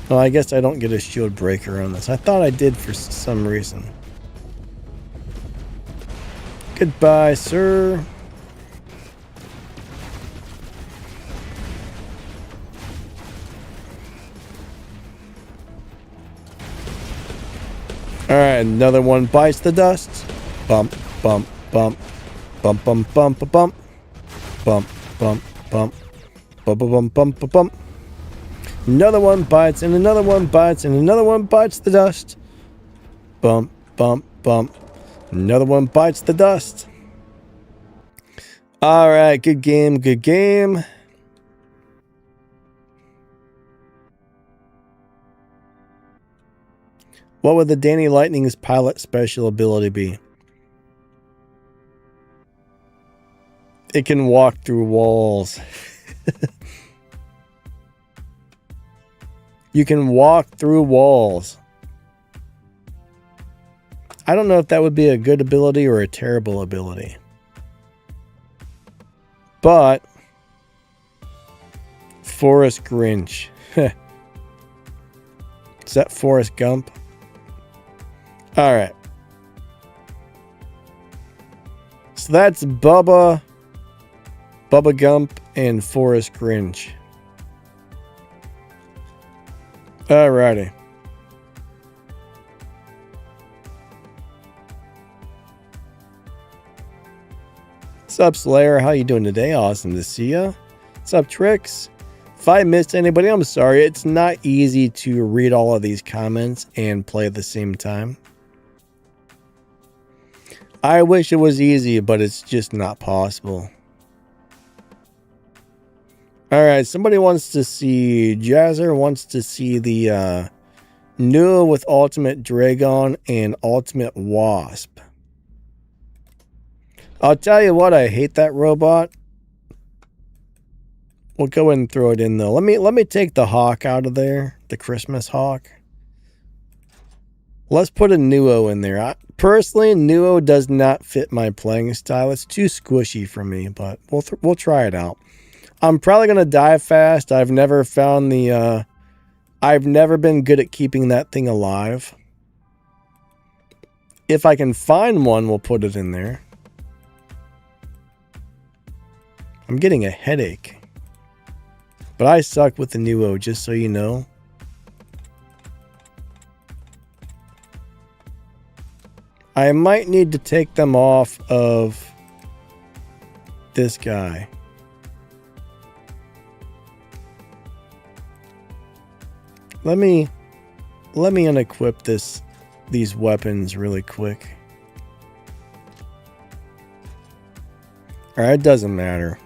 [SPEAKER 1] Well, I guess I don't get a shield breaker on this. I thought I did for some reason. Goodbye, sir. Alright, another one bites the dust. Bump, bump, Bump. Bump, bump, bump, bump. Bump, bump, bump. Bump, bump, bump, bump, bump. Another one bites, and another one bites, and another one bites the dust. Bump, bump, bump. Another one bites the dust. Alright, good game, good game. What would the Danny Lightning's pilot special ability be? It can walk through walls. You can walk through walls. I don't know if that would be a good ability or a terrible ability. But Forrest Grinch. Is that Forrest Gump? Alright. So that's Bubba Gump and Forrest Grinch. Alrighty. What's up, Slayer? How you doing today? Awesome to see ya. What's up, Tricks? If I missed anybody, I'm sorry. It's not easy to read all of these comments and play at the same time. I wish it was easy, but it's just not possible. Alright, somebody wants to see... Jazzer wants to see the Nua with Ultimate Dragon and Ultimate Wasp. I'll tell you what, I hate that robot. We'll go ahead and throw it in though. Let me take the hawk out of there. The Christmas hawk. Let's put a Nuo in there. Personally, Nuo does not fit my playing style. It's too squishy for me, but we'll try it out. I'm probably going to die fast. I've never found the... I've never been good at keeping that thing alive. If I can find one, we'll put it in there. I'm getting a headache. But I suck with the Nuo, just so you know. I might need to take them off of this guy. Let me unequip these weapons really quick. Alright, it doesn't matter.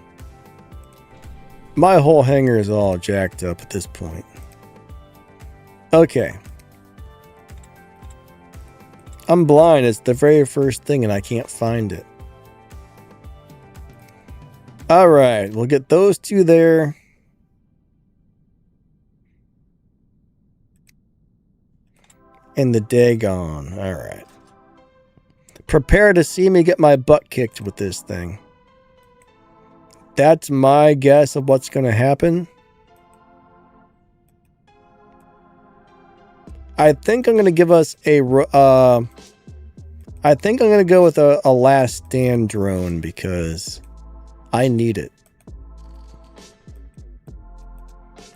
[SPEAKER 1] My whole hanger is all jacked up at this point. Okay. I'm blind. It's the very first thing and I can't find it. Alright, we'll get those two there. And the Dagon. Alright. Prepare to see me get my butt kicked with this thing. That's my guess of what's going to happen. I think I'm going to give us a... I think I'm going to go with a last stand drone because I need it.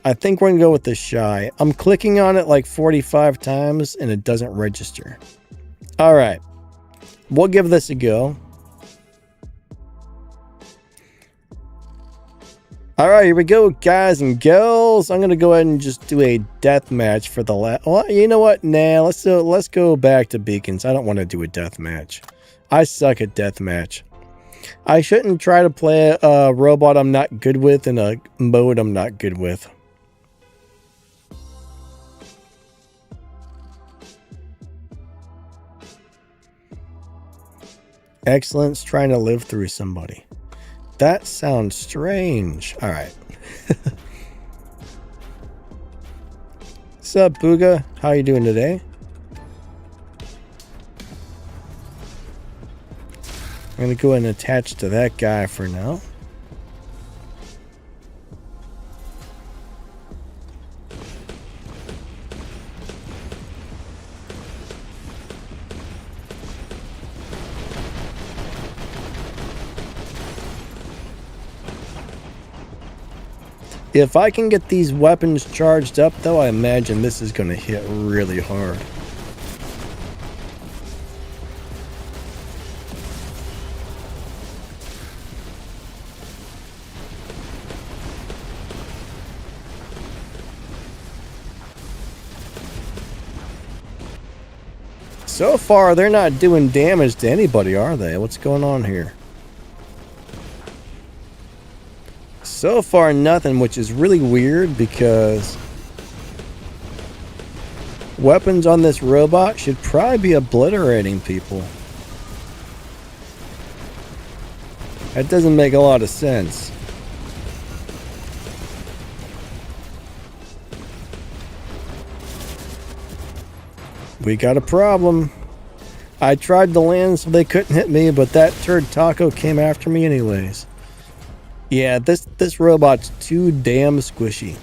[SPEAKER 1] I think we're going to go with the Shy. I'm clicking on it like 45 times and it doesn't register. Alright. We'll give this a go. Alright, here we go, guys and girls. I'm going to go ahead and just do a death match for the last... Well, you know what? Nah, let's go back to beacons. I don't want to do a death match. I suck at death match. I shouldn't try to play a robot I'm not good with in a mode I'm not good with. Excellence trying to live through somebody. That sounds strange. Alright. What's up, Booga? How you doing today? I'm going to go ahead and attach to that guy for now. If I can get these weapons charged up, though, I imagine this is going to hit really hard. So far, they're not doing damage to anybody, are they? What's going on here? So far, nothing, which is really weird because weapons on this robot should probably be obliterating people. That doesn't make a lot of sense. We got a problem. I tried to land so they couldn't hit me, but that turd taco came after me anyways. Yeah, this robot's too damn squishy.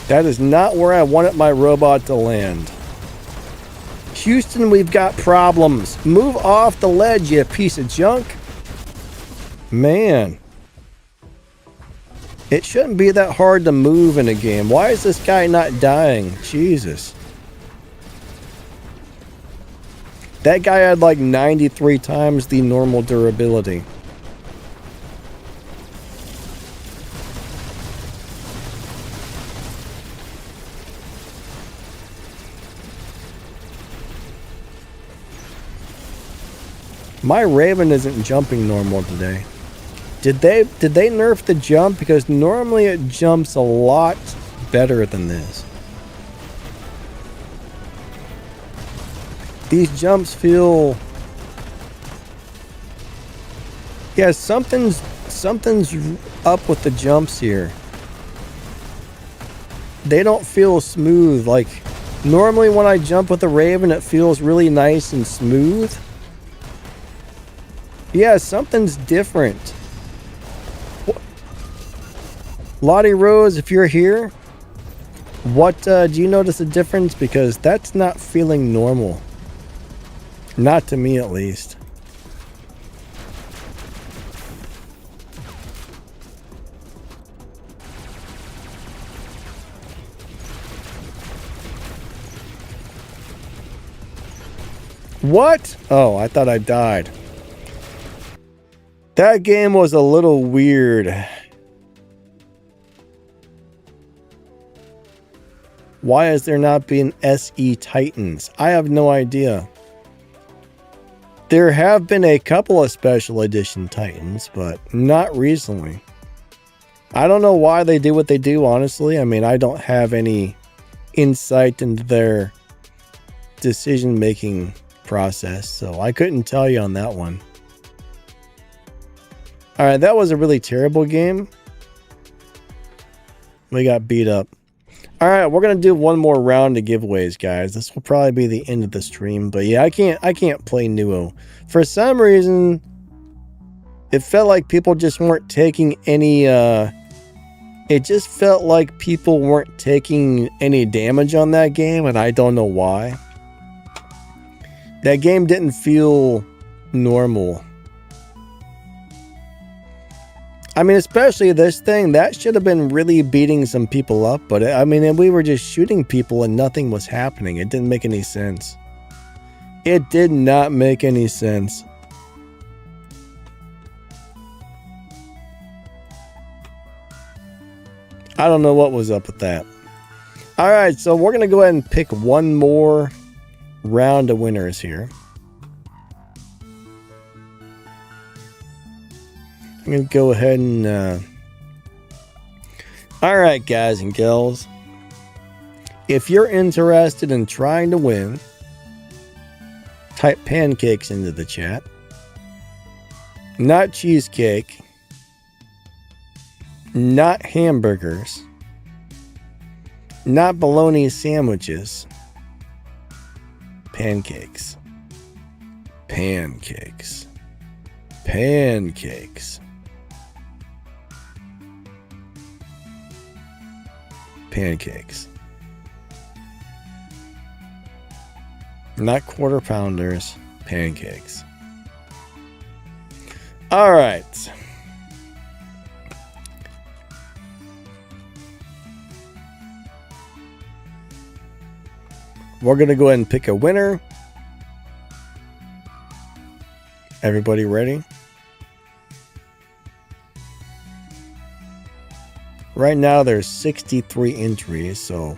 [SPEAKER 1] That is not where I wanted my robot to land. Houston, we've got problems. Move off the ledge, you piece of junk. Man. It shouldn't be that hard to move in a game. Why is this guy not dying? Jesus. That guy had like 93 times the normal durability. My Raven isn't jumping normal today. Did they nerf the jump? Because normally it jumps a lot better than this. These jumps feel... Yeah, something's up with the jumps here. They don't feel smooth. Like, normally when I jump with a Raven, it feels really nice and smooth. Yeah, something's different. Lottie Rose, if you're here, what do you notice a difference? Because that's not feeling normal. Not to me, at least. What? Oh, I thought I died. That game was a little weird. Why is there not being SE Titans? I have no idea. There have been a couple of special edition Titans, but not recently. I don't know why they do what they do, honestly. I mean, I don't have any insight into their decision-making process, so I couldn't tell you on that one. Alright, that was a really terrible game. We got beat up. Alright, we're gonna do one more round of giveaways, guys. This will probably be the end of the stream, but yeah, I can't play Nuo. For some reason, it felt like people just weren't taking any it just felt like people weren't taking any damage on that game, and I don't know why. That game didn't feel normal. I mean, especially this thing, that should have been really beating some people up, but I mean, we were just shooting people and nothing was happening. It didn't make any sense. It did not make any sense. I don't know what was up with that. Alright, so we're going to go ahead and pick one more round of winners here. I'm going to go ahead and... Alright, guys and girls. If you're interested in trying to win, type pancakes into the chat. Not cheesecake. Not hamburgers. Not bologna sandwiches. Pancakes. Pancakes. Pancakes. Pancakes. Not quarter pounders. Pancakes. All right. We're going to go ahead and pick a winner. Everybody ready? Right now there's 63 entries, so.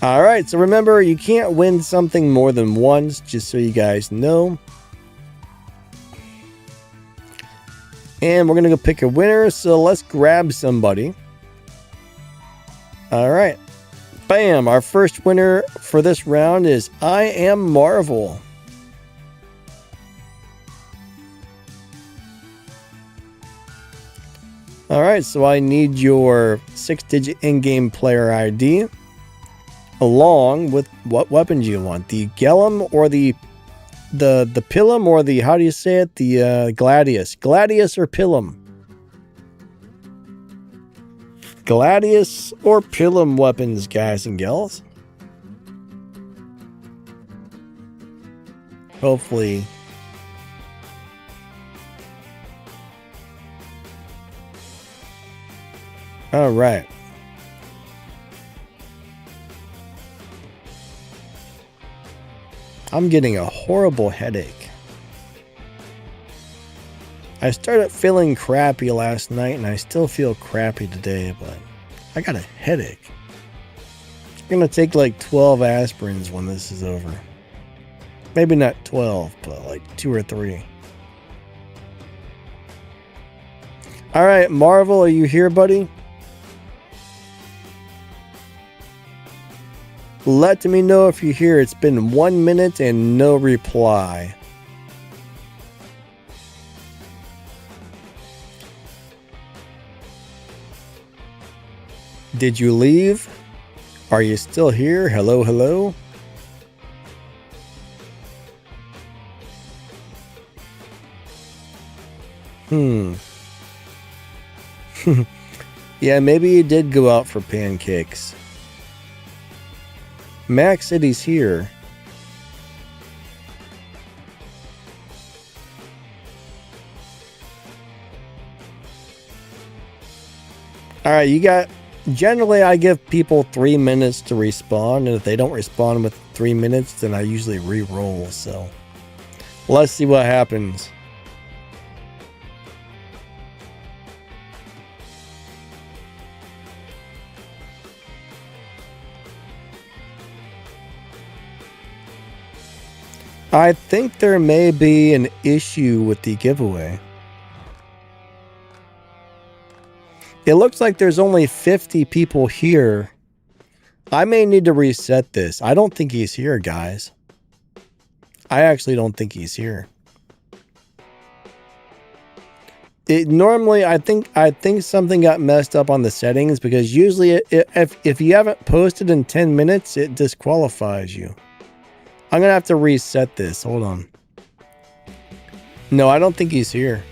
[SPEAKER 1] Alright, so remember, you can't win something more than once, just so you guys know. And we're going to go pick a winner, so let's grab somebody. Alright. Bam! Our first winner for this round is I Am Marvel. Alright, so I need your 6-digit in-game player ID. Along with what weapons you want. The Gellum or the Pillum, or the, how do you say it? The Gladius. Gladius or Pillum? Gladius or Pillum weapons, guys and gals. Hopefully. All right. I'm getting a horrible headache. I started feeling crappy last night and I still feel crappy today, but I got a headache. I'm gonna take like 12 aspirins when this is over. Maybe not 12, but like 2 or 3. Alright, Marvel, are you here, buddy? Let me know if you're here. It's been 1 minute and no reply. Did you leave? Are you still here? Hello, hello? Yeah, maybe you did go out for pancakes. Max City's here. Alright, you got... Generally, I give people 3 minutes to respond, and if they don't respond with 3 minutes, then I usually re-roll, so... Let's see what happens. I think there may be an issue with the giveaway. It looks like there's only 50 people here. I may need to reset this. I don't think he's here, guys. I actually don't think he's here. Normally, I think something got messed up on the settings, because usually if you haven't posted in 10 minutes, it disqualifies you. I'm going to have to reset this. Hold on. No, I don't think he's here.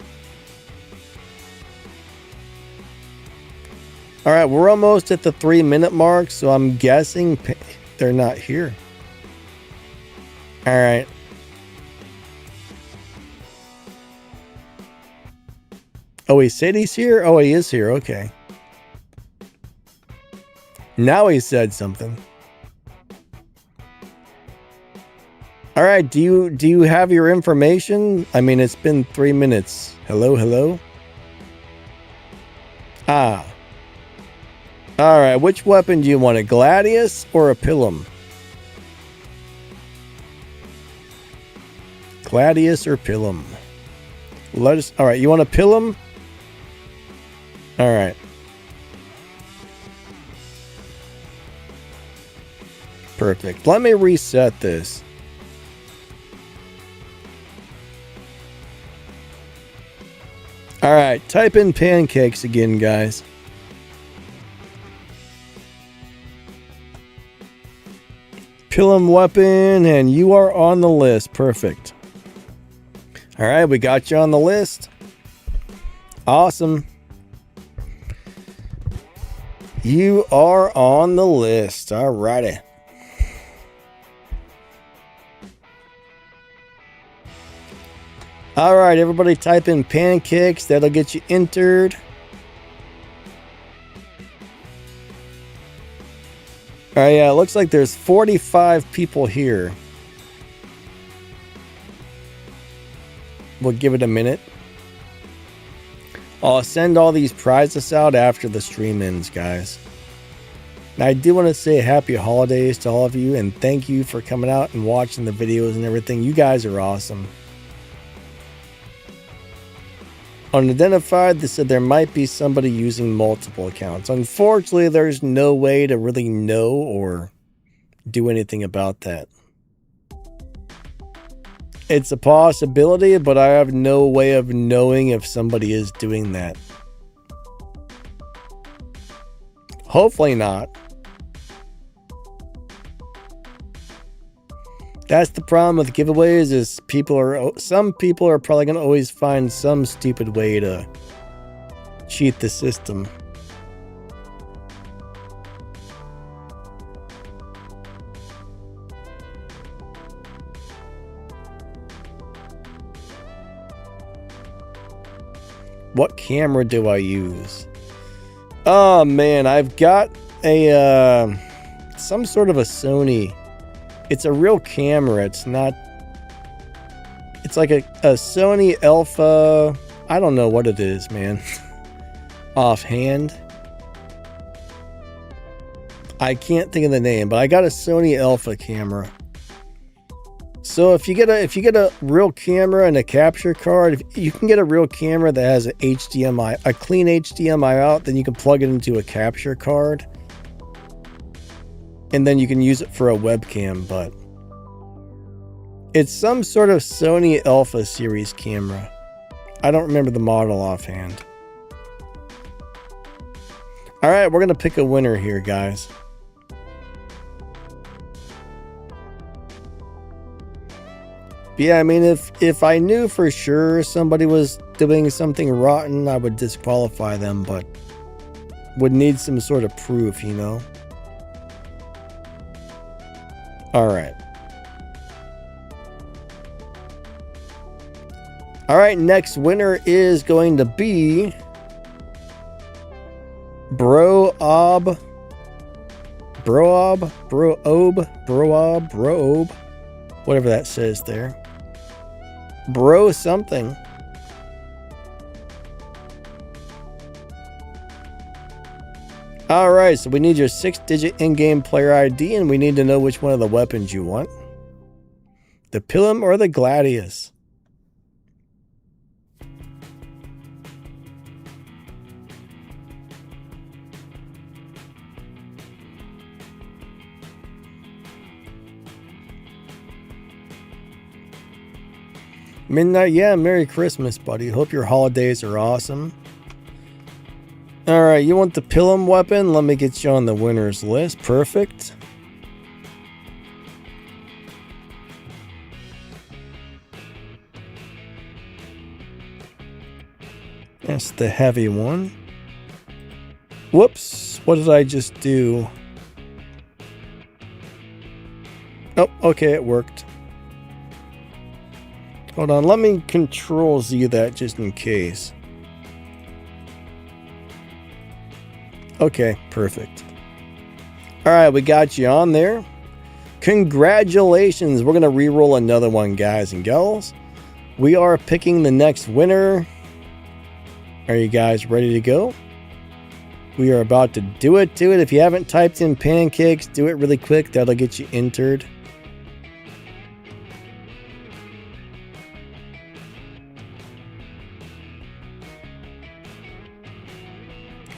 [SPEAKER 1] All right, we're almost at the 3-minute mark, so I'm guessing they're not here. All right. Oh, he said he's here? Oh, he is here. Okay. Now he said something. All right, do you have your information? I mean, it's been 3 minutes. Hello, hello? Ah. All right, which weapon do you want, a Gladius or a Pillum? Gladius or Pillum? Let us. All right, you want a Pillum? All right. Perfect. Let me reset this. All right, type in pancakes again, guys. Pillum weapon, and you are on the list. Perfect. All right, we got you on the list. Awesome. You are on the list. All righty. All right, everybody type in pancakes. That'll get you entered. All right, yeah, it looks like there's 45 people here. We'll give it a minute. I'll send all these prizes out after the stream ends, guys. And I do want to say happy holidays to all of you, and thank you for coming out and watching the videos and everything. You guys are awesome. Unidentified, they said there might be somebody using multiple accounts. Unfortunately, there's no way to really know or do anything about that. It's a possibility, but I have no way of knowing if somebody is doing that. Hopefully not. That's the problem with giveaways, is some people are probably going to always find some stupid way to cheat the system. What camera do I use? Oh man, I've got a some sort of a Sony. It's a real camera. It's not. It's like a Sony Alpha. I don't know what it is, man. Offhand, I can't think of the name, but I got a Sony Alpha camera. So if you get a real camera and a capture card, if you can get a real camera that has a clean HDMI out, then you can plug it into a capture card. And then you can use it for a webcam, but it's some sort of Sony Alpha series camera. I don't remember the model offhand. All right, we're going to pick a winner here, guys. Yeah, I mean, if I knew for sure somebody was doing something rotten, I would disqualify them, but would need some sort of proof, you know? All right. All right, next winner is going to be Broob, whatever that says there. Bro something. Alright, so we need your 6-digit in-game player ID, and we need to know which one of the weapons you want. The Pilum or the Gladius? Midnight, yeah, Merry Christmas, buddy. Hope your holidays are awesome. Alright, you want the Pilum weapon? Let me get you on the winners list. Perfect. That's the heavy one. Whoops, what did I just do? Oh, okay, it worked. Hold on, let me Control Z that just in case. Okay, perfect. Alright, we got you on there. Congratulations. We're going to re-roll another one, guys and gals. We are picking the next winner. Are you guys ready to go? We are about to do it. If you haven't typed in pancakes, do it really quick. That'll get you entered.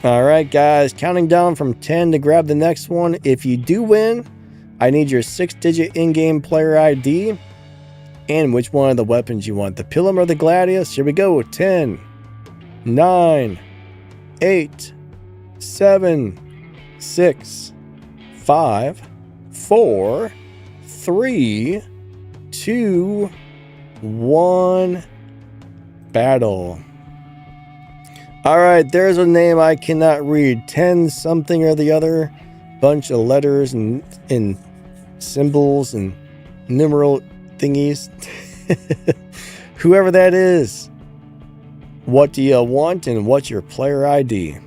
[SPEAKER 1] Alright guys, counting down from 10 to grab the next one. If you do win, I need your 6-digit in-game player ID and which one of the weapons you want. The Pilum or the Gladius? Here we go. 10, 9, 8, 7, 6, 5, 4, 3, 2, 1. Battle. Alright, there's a name I cannot read. 10 something or the other. Bunch of letters and symbols and numeral thingies. Whoever that is. What do you want and what's your player ID?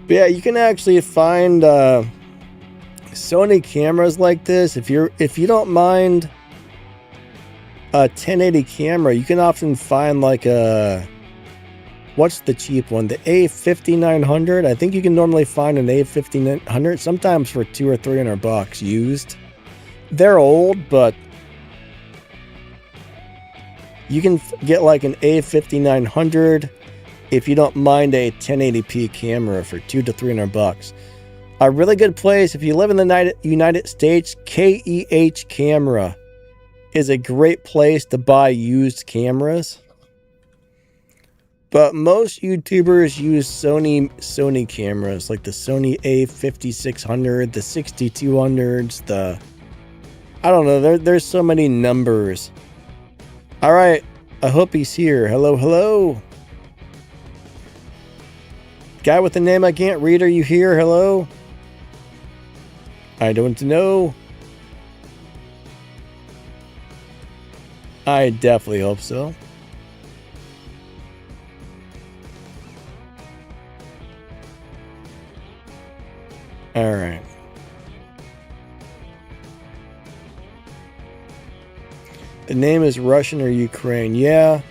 [SPEAKER 1] But yeah, you can actually find Sony cameras like this if you don't mind a 1080 camera, you can often find like a, what's the cheap one? The A5900. I think you can normally find an A5900 sometimes for $200 or $300 used. They're old, but you can get like an A5900 if you don't mind a 1080p camera for $200 to $300. A really good place if you live in the United States, KEH Camera is a great place to buy used cameras. But most YouTubers use Sony cameras, like the Sony A5600, the 6200s, I don't know, there's so many numbers. All right, I hope he's here. Hello, hello. Guy with the name I can't read, are you here? Hello? I don't know. I definitely hope so. All right. The name is Russian or Ukraine. Yeah,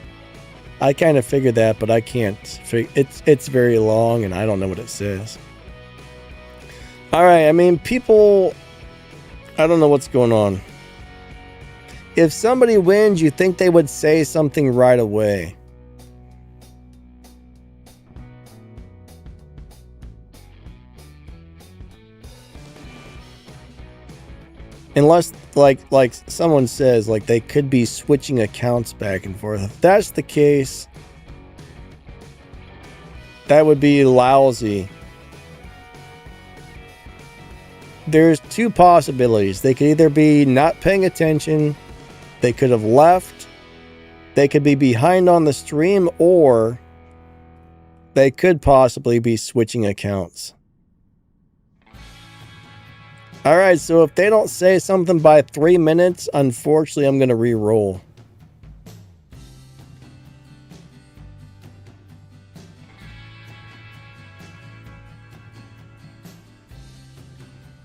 [SPEAKER 1] I kind of figured that, but I can't. It's very long, and I don't know what it says. All right. I mean, people. I don't know what's going on. If somebody wins, you think they would say something right away. Unless, like someone says, like they could be switching accounts back and forth. If that's the case, that would be lousy. There's two possibilities. They could either be not paying attention, they could have left, they could be behind on the stream, or they could possibly be switching accounts. Alright, so if they don't say something by 3 minutes, unfortunately I'm going to re-roll.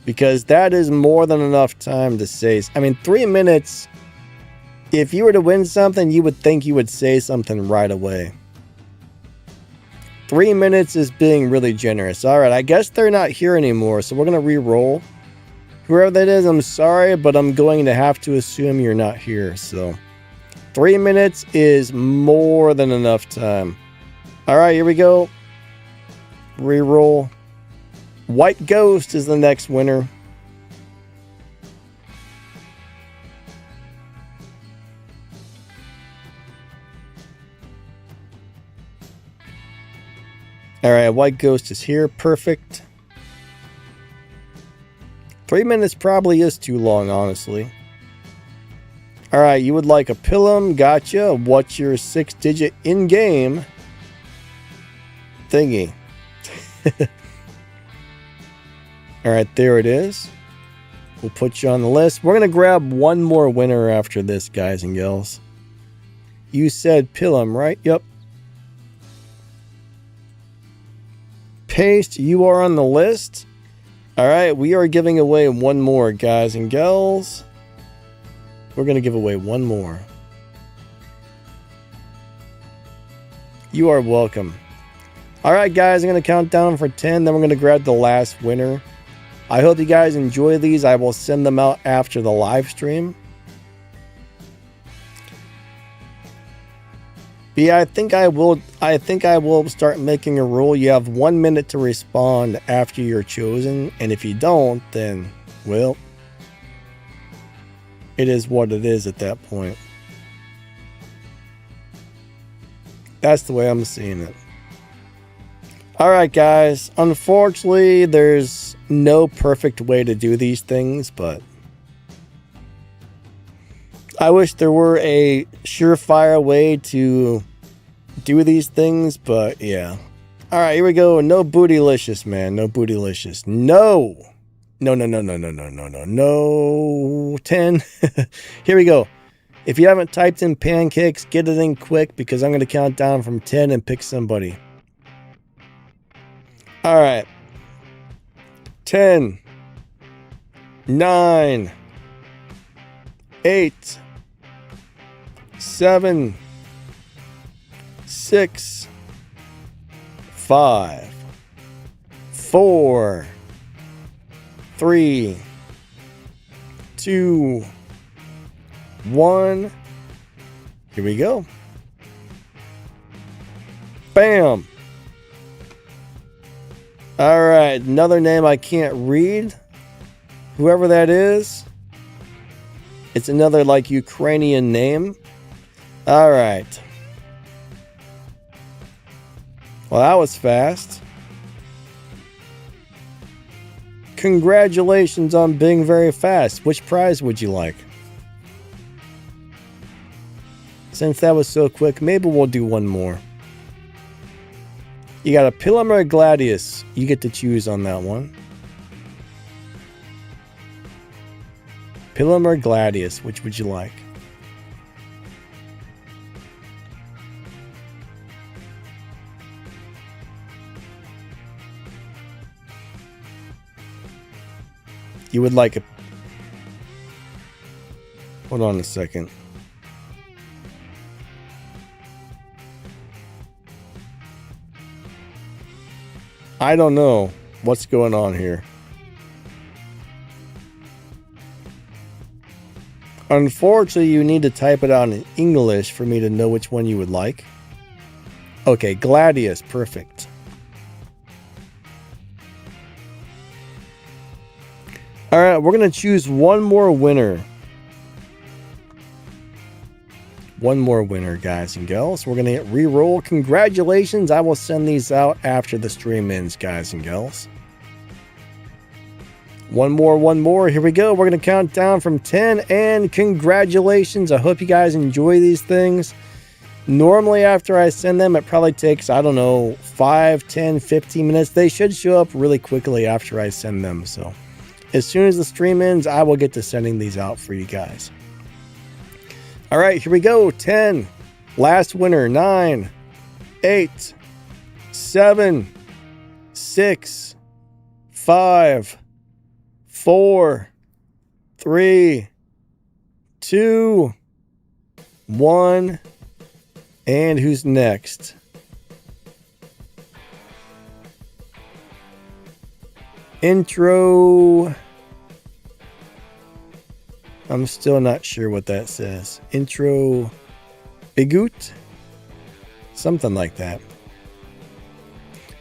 [SPEAKER 1] Because that is more than enough time to say. I mean, 3 minutes, if you were to win something, you would think you would say something right away. 3 minutes is being really generous. Alright, I guess they're not here anymore, so we're going to re-roll. Whoever that is, I'm sorry, but I'm going to have to assume you're not here. So 3 minutes is more than enough time. All right, here we go. Reroll. White Ghost is the next winner. All right, White Ghost is here. Perfect. 3 minutes probably is too long, honestly. Alright, you would like a Pilum. Gotcha. What's your 6-digit in-game thingy? Alright, there it is. We'll put you on the list. We're going to grab one more winner after this, guys and gals. You said Pilum, right? Yep. Paste, you are on the list. Alright, we are giving away one more, guys and gals. We're going to give away one more. You are welcome. Alright, guys, I'm going to count down for 10, then we're going to grab the last winner. I hope you guys enjoy these. I will send them out after the live stream. But yeah, I think I will start making a rule. You have 1 minute to respond after you're chosen, and if you don't, then, well, it is what it is at that point. That's the way I'm seeing it. Alright, guys. Unfortunately, there's no perfect way to do these things, but I wish there were a surefire way to do these things, but yeah. Alright, here we go. No bootylicious, man. No bootylicious. No! No, no, no, no, no, no, no, no, no. 10. Here we go. If you haven't typed in pancakes, get it in quick because I'm going to count down from 10 and pick somebody. Alright. 10. 9. 8. 7, 6, 5, 4, 3, 2, 1. Here we go. Bam. All right, another name I can't read. Whoever that is. It's another like Ukrainian name. All right. Well, that was fast. Congratulations on being very fast. Which prize would you like? Since that was so quick, maybe we'll do one more. You got a Pilum or a Gladius. You get to choose on that one. Pilum or Gladius, which would you like? You would like a... Hold on a second. I don't know what's going on here. Unfortunately, you need to type it out in English for me to know which one you would like. Okay, Gladius, perfect. All right, we're going to choose one more winner. One more winner, guys and gals. We're going to hit re-roll. Congratulations. I will send these out after the stream ends, guys and gals. One more. Here we go. We're going to count down from 10, and congratulations. I hope you guys enjoy these things. Normally, after I send them, it probably takes, I don't know, 5, 10, 15 minutes. They should show up really quickly after I send them. So as soon as the stream ends, I will get to sending these out for you guys. All right, here we go. 10. Last winner. 9, 8, 7, 6, 5, 4, 3, 2, 1. And who's next? Intro. I'm still not sure what that says. Intro Bigoot? Something like that.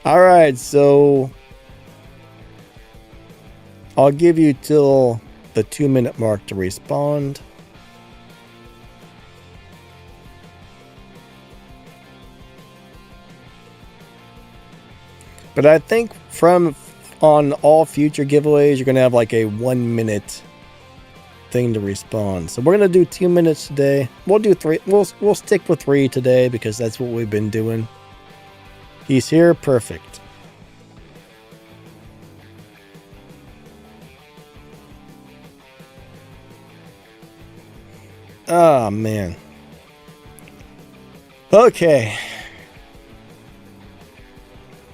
[SPEAKER 1] All right, so I'll give you till the 2-minute mark to respond. But I think from on all future giveaways, you're going to have like a 1-minute thing to respond. So we're going to do 2 minutes today. We'll do 3. We'll stick with 3 today because that's what we've been doing. He's here. Perfect. Oh, man. Okay.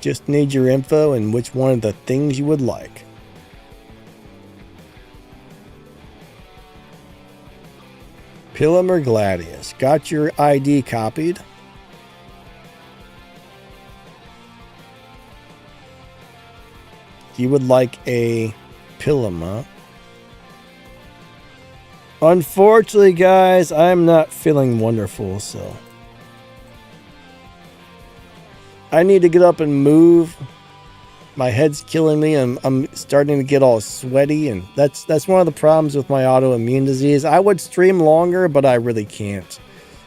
[SPEAKER 1] Just need your info and which one of the things you would like. Pilum or Gladius? Got your ID copied? You would like a Pilum, huh? Unfortunately, guys, I'm not feeling wonderful, so I need to get up and move. My head's killing me. I'm starting to get all sweaty, and that's one of the problems with my autoimmune disease. I would stream longer, but I really can't.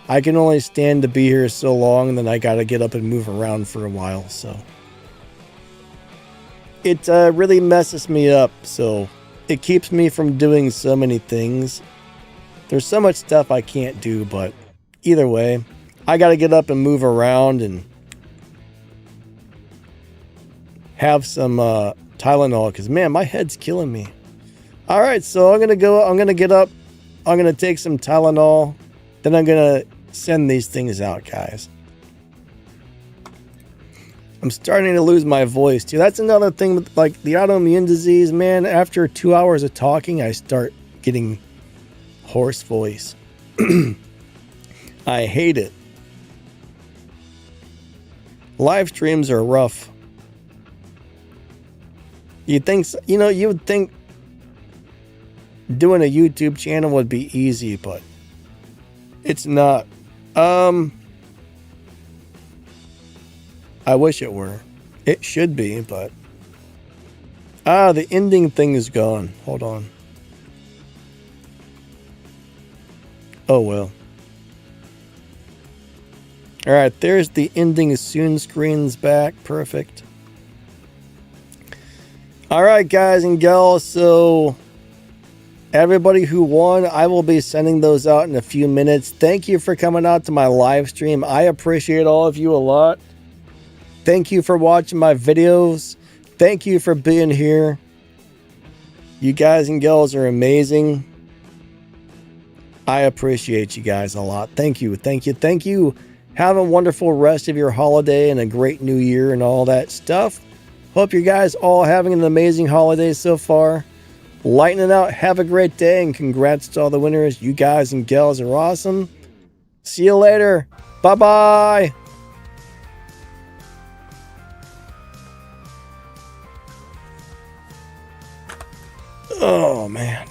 [SPEAKER 1] I can only stand to be here so long, and then I got to get up and move around for a while, so it really messes me up. So it keeps me from doing so many things. There's so much stuff I can't do, but either way, I got to get up and move around and have some Tylenol, because man, my head's killing me. All right, so I'm gonna get up, I'm gonna take some Tylenol, then I'm gonna send these things out, guys. I'm starting to lose my voice too. That's another thing with like the autoimmune disease, man. After 2 hours of talking, I start getting hoarse voice. I hate it. Live streams are rough. You would think doing a YouTube channel would be easy, but it's not. I wish it were. It should be, but the ending thing is gone. Hold on. Oh well. All right, there's the ending soon screen's back. Perfect. All right, guys and gals. So everybody who won, I will be sending those out in a few minutes. Thank you for coming out to my live stream. I appreciate all of you a lot. Thank you for watching my videos. Thank you for being here. You guys and gals are amazing. I appreciate you guys a lot. Thank you. Thank you. Thank you. Have a wonderful rest of your holiday and a great new year and all that stuff. Hope you guys all having an amazing holiday so far. Lightning out. Have a great day and congrats to all the winners. You guys and gals are awesome. See you later. Bye-bye. Oh, man.